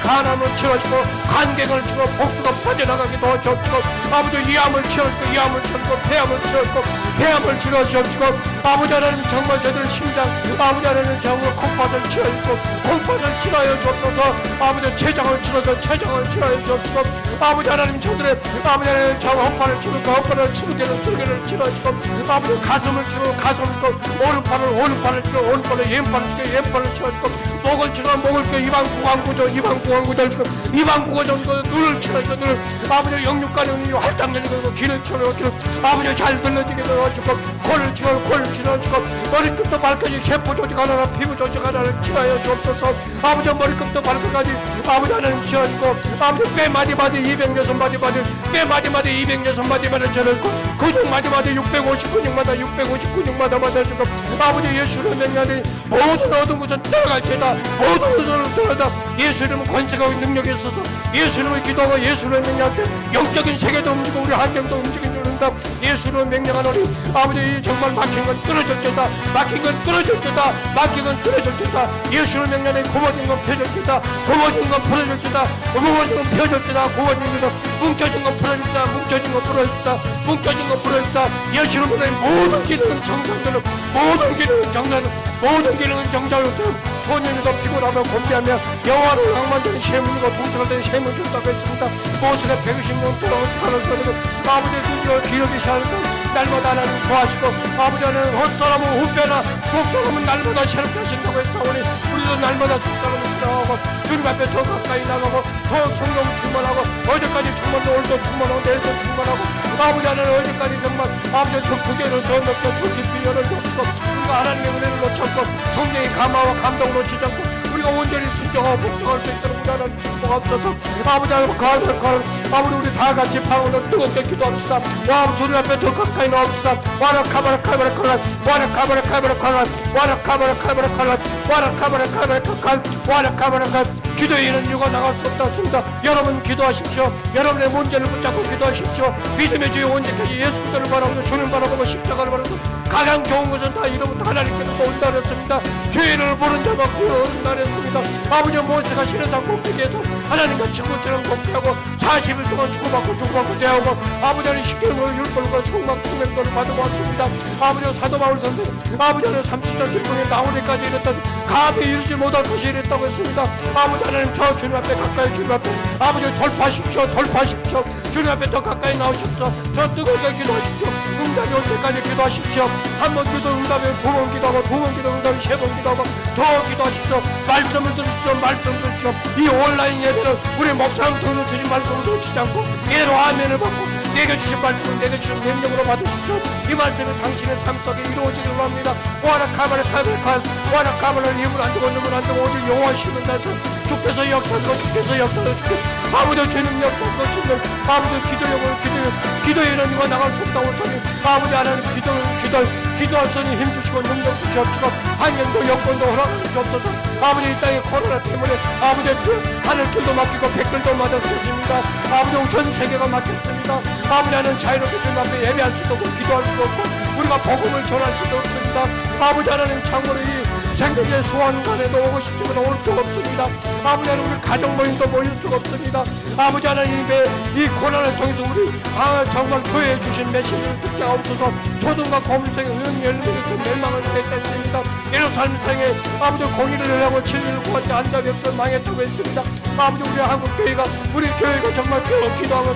간암을 치료하시고 간경을 치료하고 복수가 빠져나가게 도와주옵시고 아버지 이암을 치료하고 이암을 치료하고 폐암을 치료하고 폐암을 치료하시옵시고 아버지 하나님 정말 저들 심장 아버지 하나님 정말 콩팥을 치료하시고 콩팥을 치료하여 주옵소서. 아버지 췌장을 치료하고 췌장을 치료하여 주옵시고 아버지 하나님 저들의 아버지 하나님 정 허파를 치료하고 허파를 치료되는 소리를 치료하시고 아버지 가슴을 치료하고 가슴을 치료하고 오른팔을 치료하고 오른팔을 왼팔을 치료하고 왼팔을 치료하시고 목을 치료하고 목을 치료하고 이방구강구절 눈을 치료하시고 눈을 아버지 영육간이 활짝 열리고 귀를 치료하고 아버지 잘 들려지게 도와주고 코를 치료하시고 머리끝부터 발끝까지 세포 조직 하나나 피부 조직 하나를 치료하여 주옵소서. 아버지 머리끝부터 발끝까지 아버지 하나님 치료하시고 아버지 뼈 마디마디 206마디 뼈 마디마디 206마디마디를 치료하시고 근육 마디마디 659근육마다 주고 아버지 예수를 명령하니 모든 어두운 곳은 떠나갈지다. 모든 것을 떠나다 예수 이름은 권세가 능력이 있어서 예수 이름을 기도하고 예수 이름을 명령할 때 영적인 세계도 움직이고 우리 환경도 움직이는 줄입니다. 예수 이름을 명령하노니 아버지 정말 막힌 건 끊어질지다. 막힌 건 끊어질지다. 막힌 건 끊어질지다. 예수 이름을 명령하니 고모진 건 펴질지다. 고모진 건 풀어질지다. 고모진 건 펴질지다. 고모진 건 뭉쳐진 건 풀어질지다. 뭉쳐진 건 풀어질지다. 뭉쳐진 건 풀어질지다. 예수 이름을 모든 기능은 정상대로 모든 기능은 정상대로 모든 기능은 정상대로 소년이도 피곤하며 곤비하며 영화를 낭만되는 셰문이고 동성을 되는 셰문 준다고 했습니다. 모습에 120년 동안 가는 아버지 드디어 기력이 시작하니까 날마다 하나님 도와주시고 아버지 하나님 헛사람은 후배나 속사람은 날마다 새롭게 하신다고 했사오니 우리도 날마다 속사람을 지나가고 주님 앞에 더 가까이 나가고 더 성령 충만하고 어제까지 충만도 오늘도 충만하고 내일도 충만하고 아버지 하나님 어제까지 정말 아버지 더 크게를 더 넓게 더 깊이 열어주옵시고 우리가 하나님의 은혜를 놓지 않고 성령의 감화와 감동을 놓치지 않고 우리가 온전히 순종하고 복종할 수 있도록 우리 하나님 축복하옵소서. 아버지 하나님 아버지 우리 다 같이 방언으로 뜨겁게 기도합시다. 와 주님 앞에 더 가까이 나옵시다. 와라카바라카바라카라 와라카바라카바라카라 와라카바라카바라카라 와라카바라카바라카라 와라카바라카 기도에 이런 이유가 나갈 수 없습니다. 여러분 기도하십시오. 여러분의 문제를 붙잡고 기도하십시오. 믿음의 주여 언제까지 예수 그리스도를 바라보고 주님 바라보고 십자가를 바라보고 가장 좋은 것은 다 이루고 하나님께서 온다 그랬습니다. 죄를 보는 자만 구원한다 그랬습니다. 아버지 모세가 시내산 꼭대기에서 하나님과 친구처럼 공개하고 40일 동안 주고받고 대하고 아버지는 십계명과 율법과 성막 투명도를 받고 왔습니다. 아버지 사도 바울 선생 아버지는 30절 길동에 나오기까지 이랬던 감히 이루지 못할 것이 이랬다고 했습니다. 아버지 하나님 저 주님 앞에 가까이 주님 앞에 아버지 돌파하십시오. 주님 앞에 더 가까이 나오십시오. 저 뜨겁게 기도하십시오. 응답이 올 때까지 기도하십시오. 한 번 기도 응답에 두 번 기도하고 두 번 기도 응답에 세 번 기도하고 더 기도하십시오. 말씀을 들으십시오. 이 온라인 예배는 우리 목사님 통해서 주신 말씀을 놓치지 않고 예로 아멘을 받고 내게 주신 말씀을 내게 주신 능력으로 받으십시오. 이 말씀이 당신의 삶 속에 이루어지기를 합니다. 와라카바를 힘을 안 주고 눈을 안 주고 오직 영원하시는 날에서 주께서 역사하고 아버지 주님 역사하고 아버지 기도에는 이와 나갈 수 없다고 소리 아버지 하나님 기도할 소니 힘주시고 능력 주시옵시고 환경도 여건도 허락해 주옵소서. 아버지 이 땅의 코로나 때문에 아버지 하늘길도 막히고 백글도 막혔습니다. 아버지 전 세계가 막혔습니다. 아버지 하나님 자유롭게 주님 앞에 예배할 수도 없고 기도할 수도 없고 우리가 복음을 전할 수도 없습니다. 아버지 하나님 참고로 이 생명의 수원관에도 오고 싶지만 올 수가 없습니다. 아버지 하나님 우리 가정 모임도 모일 수가 없습니다. 아버지 하나님의 이 고난을 통해서 우리 정말 교회에 주신 메시지를 듣게 하옵소서. 소돔과 고물성의 열매에서 멸망을 맺겠습니다. 예루살렘 성에 아버지 공의를 하고 진리를 구하지 안잡이 없어 망했다고 했습니다. 아버지 우리 한국교회가 우리 교회가 정말 기도하고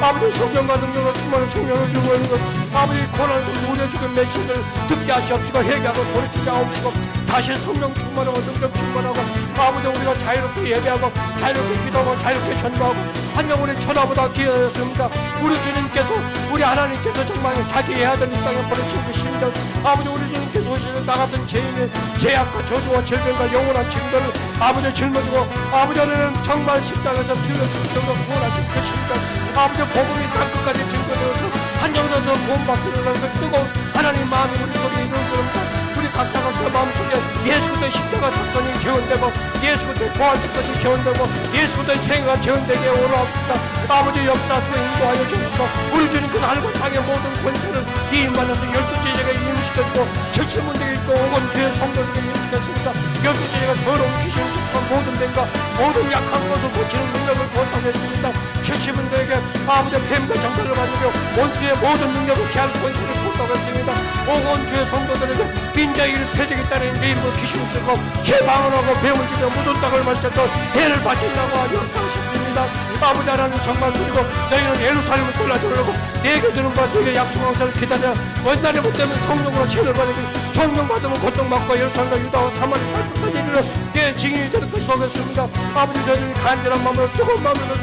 아버지 성경과 능력으로 충만한 성령을 주고 있는 것 아버지 고난을 우려 죽은 메시지를 듣게 하시옵시고 회개하고 돌이키게 하옵시고 다시 성령 충만하고 능력 충만하고 아버지 우리가 자유롭게 예배하고 자유롭게 기도하고 자유롭게 전도하고 한영 우리 천하보다 귀하였습니다. 우리 주님께서 우리 하나님께서 정말 자기 애아들 이 땅에 보내신 그 심정 아버지 우리 주님께서 오시는 나같은 죄인의 죄악과 저주와 질병과 영원한 징벌을 아버지 짊어지고 아버지 하나님 정말 십자가에서 빌려주는 정도 구원하신 그 심정 아버지 복음이 땅끝까지 증거되어서 한정에서 구원받기를 하는 그 뜨거운 하나님 마음이 우리 속에 이루어집니다. 우리 각자가 그 마음속에 예수 그리스도의 십자가 사건이 재현되고 예수 그리스도의 부활의 것이 재현되고 예수 그리스도의 생애가 재현되게 오라옵니다. 아버지 역사 속에 인도하여 주옵소서. 우리 주님께서 하늘과 땅의 모든 권세를 이 임만해서 12제자가 임시켜주고 70문들이 있고 5건 주의 성도들에게 임시켰습니다. 12제자가 더러운 귀신을 쫓고 모든 뱀과 모든 약한 것을 고치는 능력을 부었다고 했습니다. 70문들에게 아버지 뱀과 정사를 만들고 원수의 모든 능력을 제할 권세를 줬다고 했습니다. 5건 주의 성도들에게 빈자에게 폐적이 따른 게임으로 귀신을 쓰고 개방을 하고 배움을 주며 묻은 땅을 만져서 해를 바친다고 하셨습니다. 아버지 하나님 정말 그리고 너희는 예루살렘을 떠나주려고 내게 드는 바 너희가 약속한 것을 기다려 원날에 못 되면 성령으로 치를 받으니 성령 받으면 고통받고 예루살렘과 유다와 사마리 발끝까지 이르러 내 증인이 될 것이 오겠습니다. 아버지 저희들이 간절한 마음으로 뜨거운 마음으로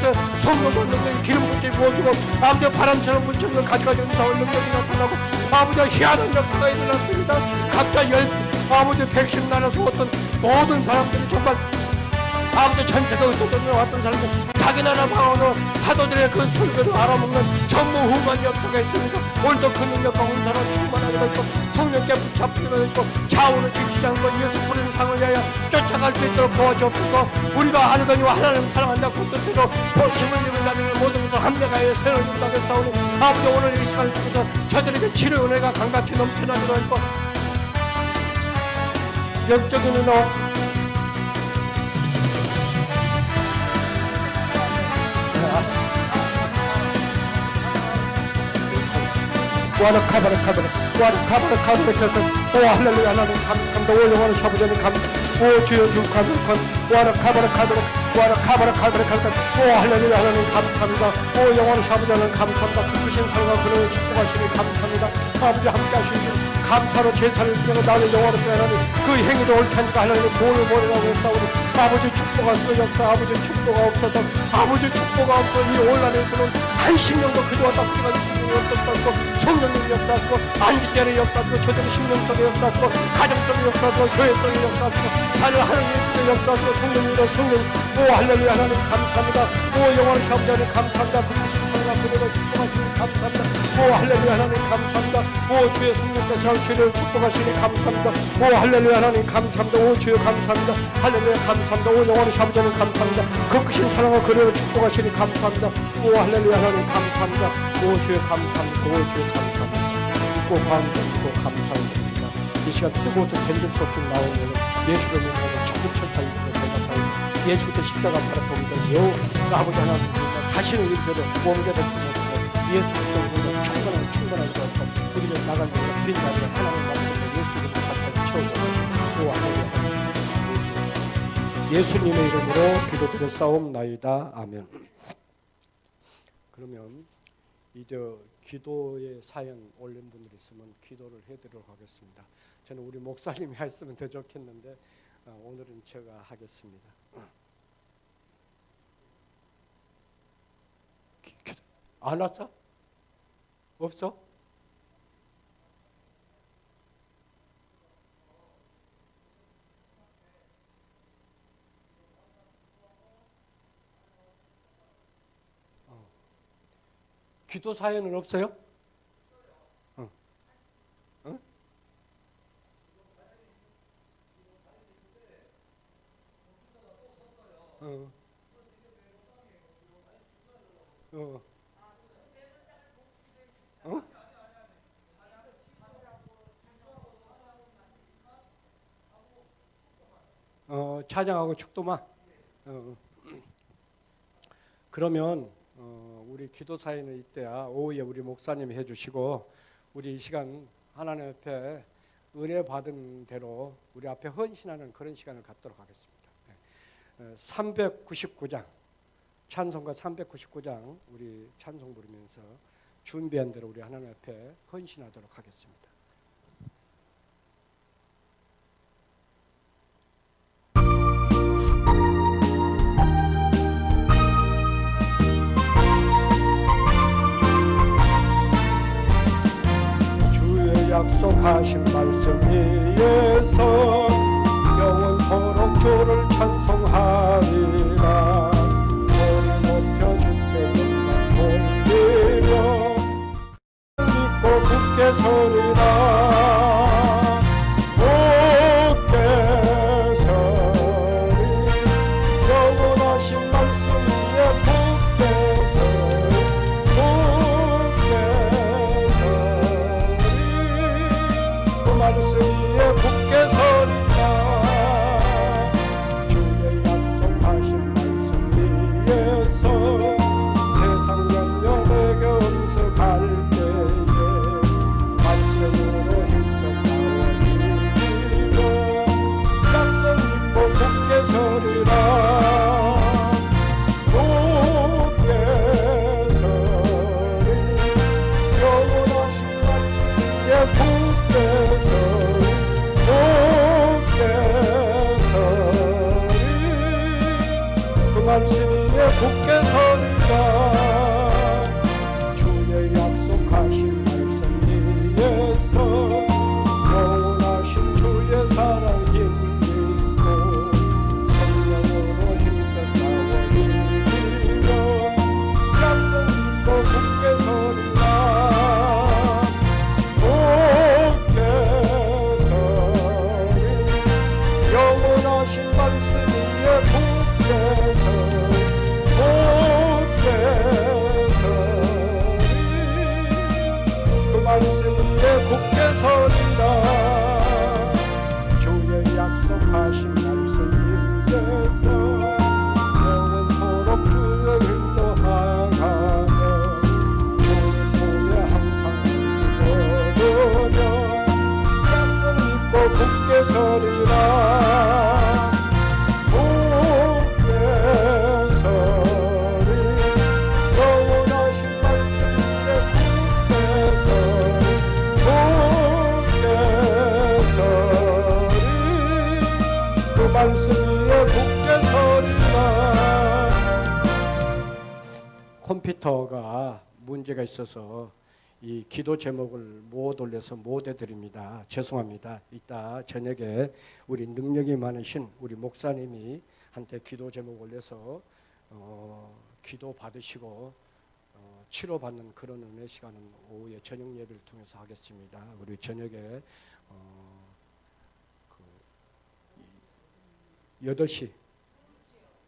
성령 받는 것을 기름 붓게 부어주고 아버지 바람처럼 물처럼 가지가지 은사와 능력이 나타나고 아버지 희한한 역사가 일어났습니다. 각자 아버지 백신 나라에서 어떤 모든 사람들이 정말 아버지 전세가 어떤 왔던 사람들 자기 나라 방언으로 사도들의 그 설교를 알아먹는 전무후무한 역사가 있습니다. 오늘도 그 능력과 은사로 충만하게 되고 성령께 붙잡히게 되고 자원을 지키지 않고 예수 부르는 상을 위하여 쫓아갈 수 있도록 도와주옵소서. 우리가 하느니와 하나님 사랑한다고 뜻대로 복심을 입은 자들을 모든 것을 합력하여 새로운 인도하게 싸우니 아버지 오늘 이 시간을 통해서 저들에게 치료의 은혜가 강같이 넘쳐나도록 하고 영적인 은혜와 와르카바르 오 할렐루야 하나님 감사합니다. 오 영원한 샤부자님 오 주여 주 감사합니다. 와르카바르 오 할렐루야 하나님 감사합니다. 오 영원한 샤부자님 감사합니다. 그 크신 사랑과 그를 축복하시니 감사합니다. 아버지 함께 하시니 감사로 제사를 드리고 나를 영원하게 하나님 그 행위도 옳다니까 하나님 보를 보내라고 했사오니 아버지 축복하소서. 역사 아버지 축복하옵소서. 아버지 축복하옵소서. 이 온란에서는 안식년도 그동안 따뜻한 역사하시고 성령님 역사하시고 안식년의 역사하시고 조정 심령 속에 역사하시고 가정 속에 역사하시고 교회 속에 역사하시고 하나님 예수의 역사하시고 성령님의 성령 오 할렐루야 하나님 감사합니다. 오 영원하신 아버지 하나님 감사합니다. 부르신 성령 그대로 축복하시니 감사합니다. 오 할렐루야 하나님 감사합니다. 오 주의 성령께서 저희를 축복하시니 감사합니다. 오 할렐루야 하나님 감사합니다. 오 주여 감사합니다. 할렐루야 감사합니다. 오 영원하신 아버지 하나님 감사합니다. 그 크신 사랑과 그대로 축복하시니 감사합니다. 오 할렐루야 하나님 감사합니다. 오 주여 감사합니다. 오 주여 감사합니다. 고 감사드리고 감사드립니다. 이 시간 뜨거워서 견딜 수 없이 나오는 예수를 믿는 천국천사이고 대답하고 예수부터 십자가 바라봅니다. 요 아버지 하나님 다시는 이대로 몸개를 통해서 예수를 충분한 것과 우리를 나간 것과 드린 자리가 하나님 말씀으로 예수를 갖다 채워주고 예수님의 이름으로 기도드렸사옵나이다. 아멘. 그러면 이제 기도의 사연 올린 분들 있으면 기도를 해드리도록 하겠습니다. 저는 우리 목사님이 했으면 더 좋겠는데 오늘은 제가 하겠습니다. 안 왔어? 없어? 기도 사연은 없어요? 응. 응? 응. 응. 응? 찬양하고 축도만. 그러면 우리 기도 사연은 이때야 오후에 우리 목사님이 해주시고 우리 이 시간 하나님 앞에 은혜 받은 대로 우리 앞에 헌신하는 그런 시간을 갖도록 하겠습니다. 399장 찬송가 399장 우리 찬송 부르면서 준비한 대로 우리 하나님 앞에 헌신하도록 하겠습니다. 약속하신 말씀 위에서 영원토록 주를 찬송하리라. 소리 높여 주께 영광 돌리며 믿고 굳게 서리라. 굳게 서리 영원하신 말씀 위에 굳게 서리 굳게 서리 컴퓨터가 문제가 있어서 이 기도 제목을 못 올려서 못 해드립니다. 죄송합니다. 이따 저녁에 우리 능력이 많으신 우리 목사님이 한테 기도 제목 올려서 기도 받으시고 치료받는 그런 은혜 시간은 오후에 저녁 예배를 통해서 하겠습니다. 우리 저녁에 8시,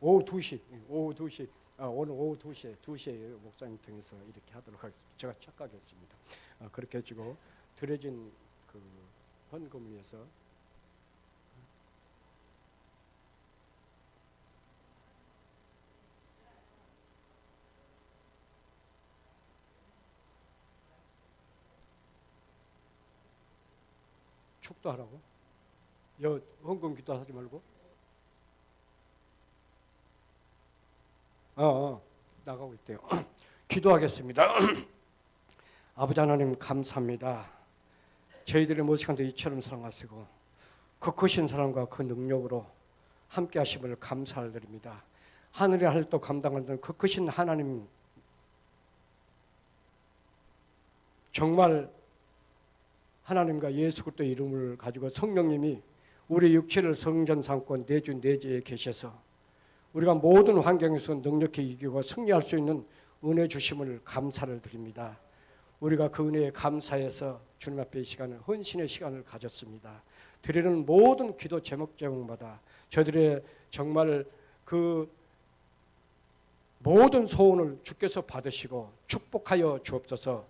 오후 2시, 오늘 오후 2시에 목사님 통해서 이렇게 하도록 하겠습니다. 제가 착각했습니다. 그렇게 해주고 드려진 그 헌금을 위해서 축도하라고? 헌금 기도하지 말고? 나가고 있대요. 기도하겠습니다. 아버지 하나님 감사합니다. 저희들의 모습한테 이처럼 사랑하시고 그 크신 사랑과 그 능력으로 함께 하심을 감사를 드립니다. 하늘의 할도 감당하는 그 크신 하나님, 정말 하나님과 예수 그리스도의 이름을 가지고 성령님이 우리 육체를 성전 삼고 내주 내재에 계셔서 우리가 모든 환경에서 능력히 이기고 승리할 수 있는 은혜 주심을 감사를 드립니다. 우리가 그 은혜에 감사해서 주님 앞에 이 시간을 헌신의 시간을 가졌습니다. 드리는 모든 기도 제목마다 저들의 정말 그 모든 소원을 주께서 받으시고 축복하여 주옵소서.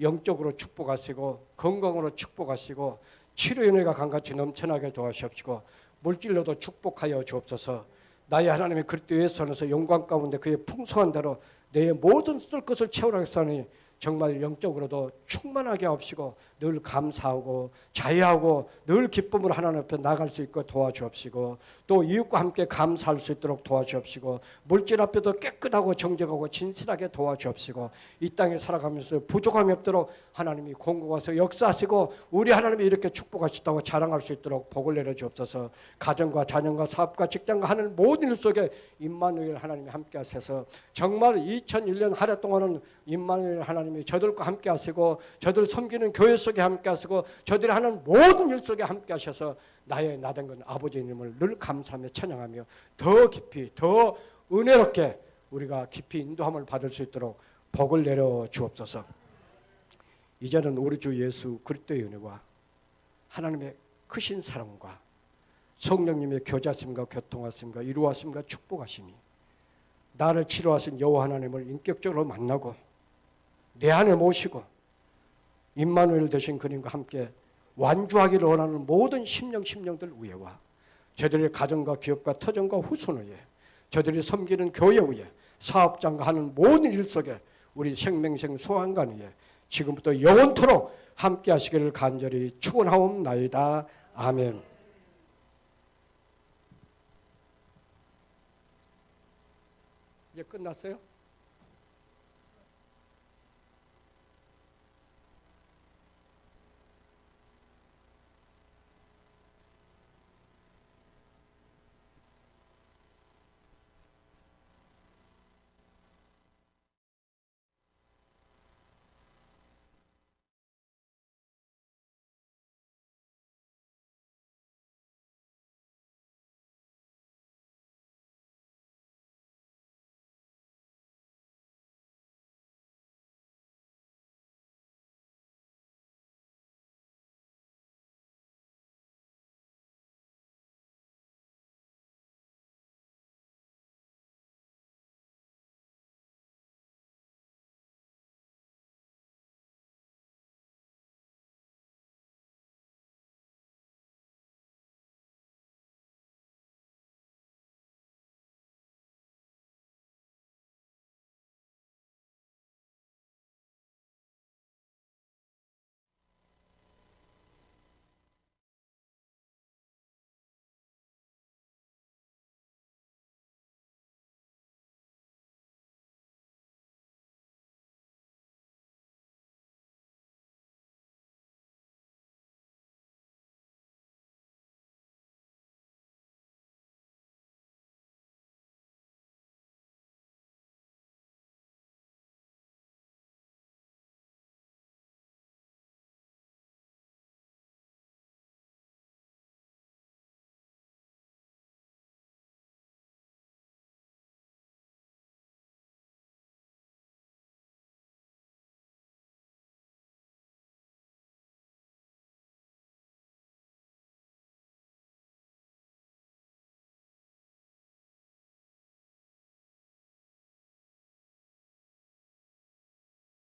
영적으로 축복하시고 건강으로 축복하시고 치료 은혜가 강같이 넘쳐나게 도와주옵시고 물질로도 축복하여 주옵소서. 나의 하나님의 그리스도 예수 안에서 영광 가운데 그의 풍성한 대로 내 모든 쓸 것을 채우라 했으니 정말 영적으로도 충만하게 하옵시고 늘 감사하고 자유하고 늘 기쁨으로 하나님 앞에 나갈 수 있고 도와주옵시고 또 이웃과 함께 감사할 수 있도록 도와주옵시고 물질 앞에도 깨끗하고 정직하고 진실하게 도와주옵시고 이 땅에 살아가면서 부족함이 없도록 하나님이 공급하셔서 역사하시고 우리 하나님이 이렇게 축복하셨다고 자랑할 수 있도록 복을 내려주옵소서. 가정과 자녀과 사업과 직장과 하는 모든 일 속에 임마누엘 하나님이 함께 하셔서 정말 2001년 한 해 동안은 임마누엘 하나님이 저들과 함께 하시고 저들 섬기는 교회 속에 함께 하시고 저들이 하는 모든 일 속에 함께 하셔서 나의 나된 건 아버지 이름을 늘 감사하며 찬양하며 더 깊이 더 은혜롭게 우리가 깊이 인도함을 받을 수 있도록 복을 내려 주옵소서. 이제는 우리 주 예수 그리스도의 은혜와 하나님의 크신 사랑과 성령님의 교제하심과 교통하심과 이루하심과 축복하심이 나를 치료하신 여호와 하나님을 인격적으로 만나고 내 안에 모시고 임마누엘 되신 그님과 함께 완주하기를 원하는 모든 심령들 위에와 저들의 가정과 기업과 터전과 후손 위에 저들이 섬기는 교회 위에 사업장과 하는 모든 일 속에 우리 생명생 소환관 위에 지금부터 영원토록 함께 하시기를 간절히 축원하옵나이다. 아멘. 이제 끝났어요?